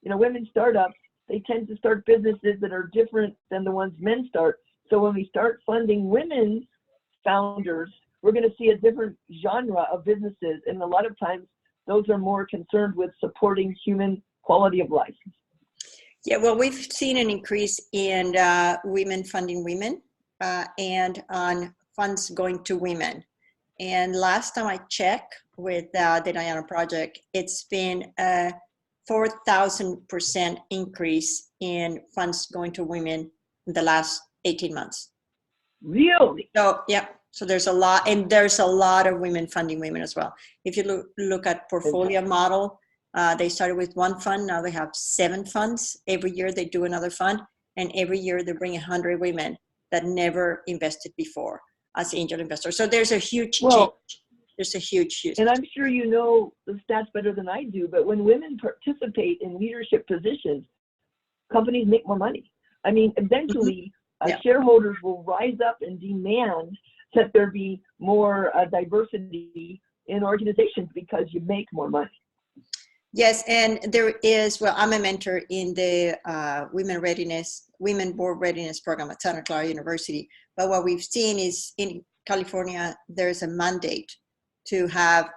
women startups, they tend to start businesses that are different than the ones men start. So when we start funding women founders, we're going to see a different genre of businesses. And a lot of times, those are more concerned with supporting human quality of life. Yeah, well, we've seen an increase in women funding women and on funds going to women. And last time I checked with the Diana Project, it's been a 4,000% increase in funds going to women in the last 18 months. Really? So, yeah. So there's a lot, and there's a lot of women funding women as well. If you look at portfolio model, they started with 1 fund. Now they have 7 funds. Every year they do another fund, and every year they bring 100 women that never invested before as angel investors. So there's a huge change. There's a huge. And I'm sure you know the stats better than I do, but when women participate in leadership positions, companies make more money. I mean, eventually, shareholders will rise up and demand that there be more diversity in organizations because you make more money. Yes, and there is, well, I'm a mentor in the Women Board Readiness Program at Santa Clara University. But what we've seen is in California, there's a mandate to have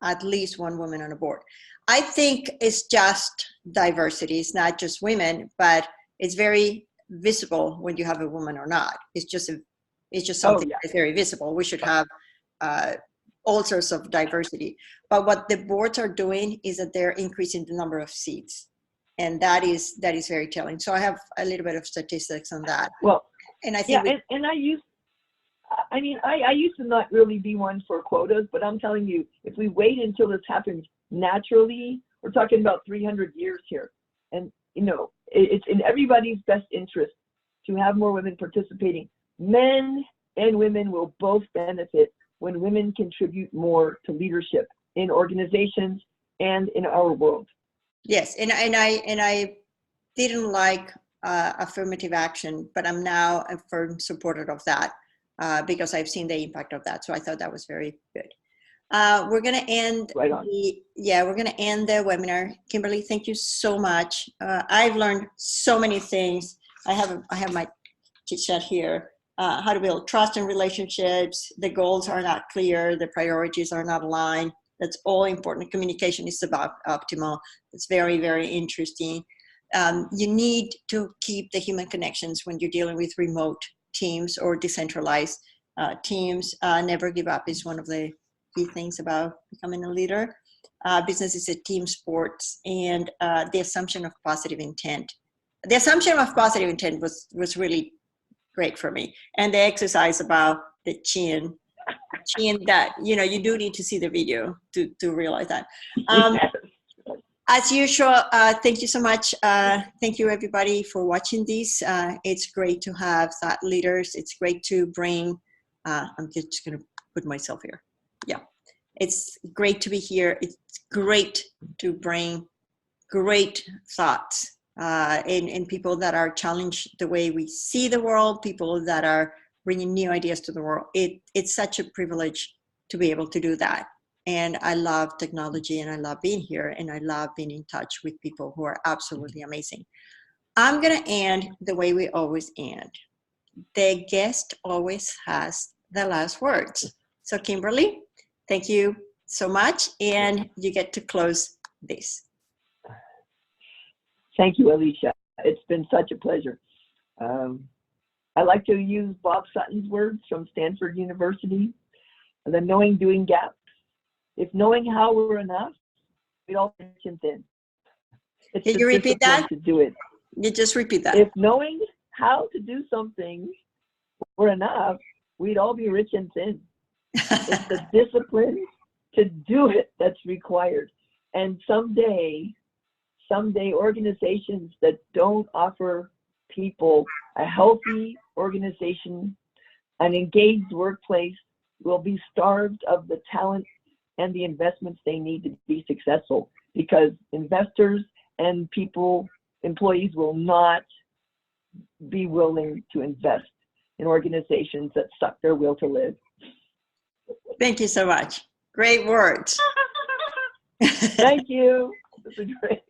at least 1 woman on a board. I think it's just diversity. It's not just women, but it's very visible when you have a woman or not. It's just something that's very visible. We should have all sorts of diversity. But what the boards are doing is that they're increasing the number of seats. And that is very telling. So I have a little bit of statistics on that. Well, and I think I used to not really be one for quotas, but I'm telling you, if we wait until this happens naturally, we're talking about 300 years here. And, it's in everybody's best interest to have more women participating. Men and women will both benefit when women contribute more to leadership in organizations and in our world. Yes, and I didn't like affirmative action, but I'm now a firm supporter of that because I've seen the impact of that. So I thought that was very good. We're going to end we're going to end the webinar. Kimberly, thank you so much. I've learned so many things. I have my chit chat here. How to build trust in relationships. The goals are not clear. The priorities are not aligned. That's all important. Communication is about optimal. It's very, very interesting. You need to keep the human connections when you're dealing with remote teams or decentralized teams. Never give up is one of the key things about becoming a leader. Business is a team sport, and the assumption of positive intent. The assumption of positive intent was really great for me. And the exercise about the chin that, you do need to see the video to realize that. As usual, thank you so much. Thank you everybody for watching this. It's great to have thought leaders. It's great to bring, I'm just gonna put myself here. Yeah. It's great to be here. It's great to bring great thoughts in people that are challenged the way we see the world, people that are bringing new ideas to the world. It's such a privilege to be able to do that. And I love technology, and I love being here, and I love being in touch with people who are absolutely amazing. I'm going to end the way we always end. The guest always has the last words. So Kimberly, thank you so much, and you get to close this. Thank you, Alicia. It's been such a pleasure. I like to use Bob Sutton's words from Stanford University, the knowing doing gap. If knowing how we're enough, we'd all be rich and thin. Can you repeat that? To do it. You just repeat that. If knowing how to do something were enough, we'd all be rich and thin. It's the discipline to do it that's required. And someday organizations that don't offer people a healthy organization, an engaged workplace, will be starved of the talent and the investments they need to be successful, because investors and employees will not be willing to invest in organizations that suck their will to live. Thank you so much. Great words. Thank you. This is great.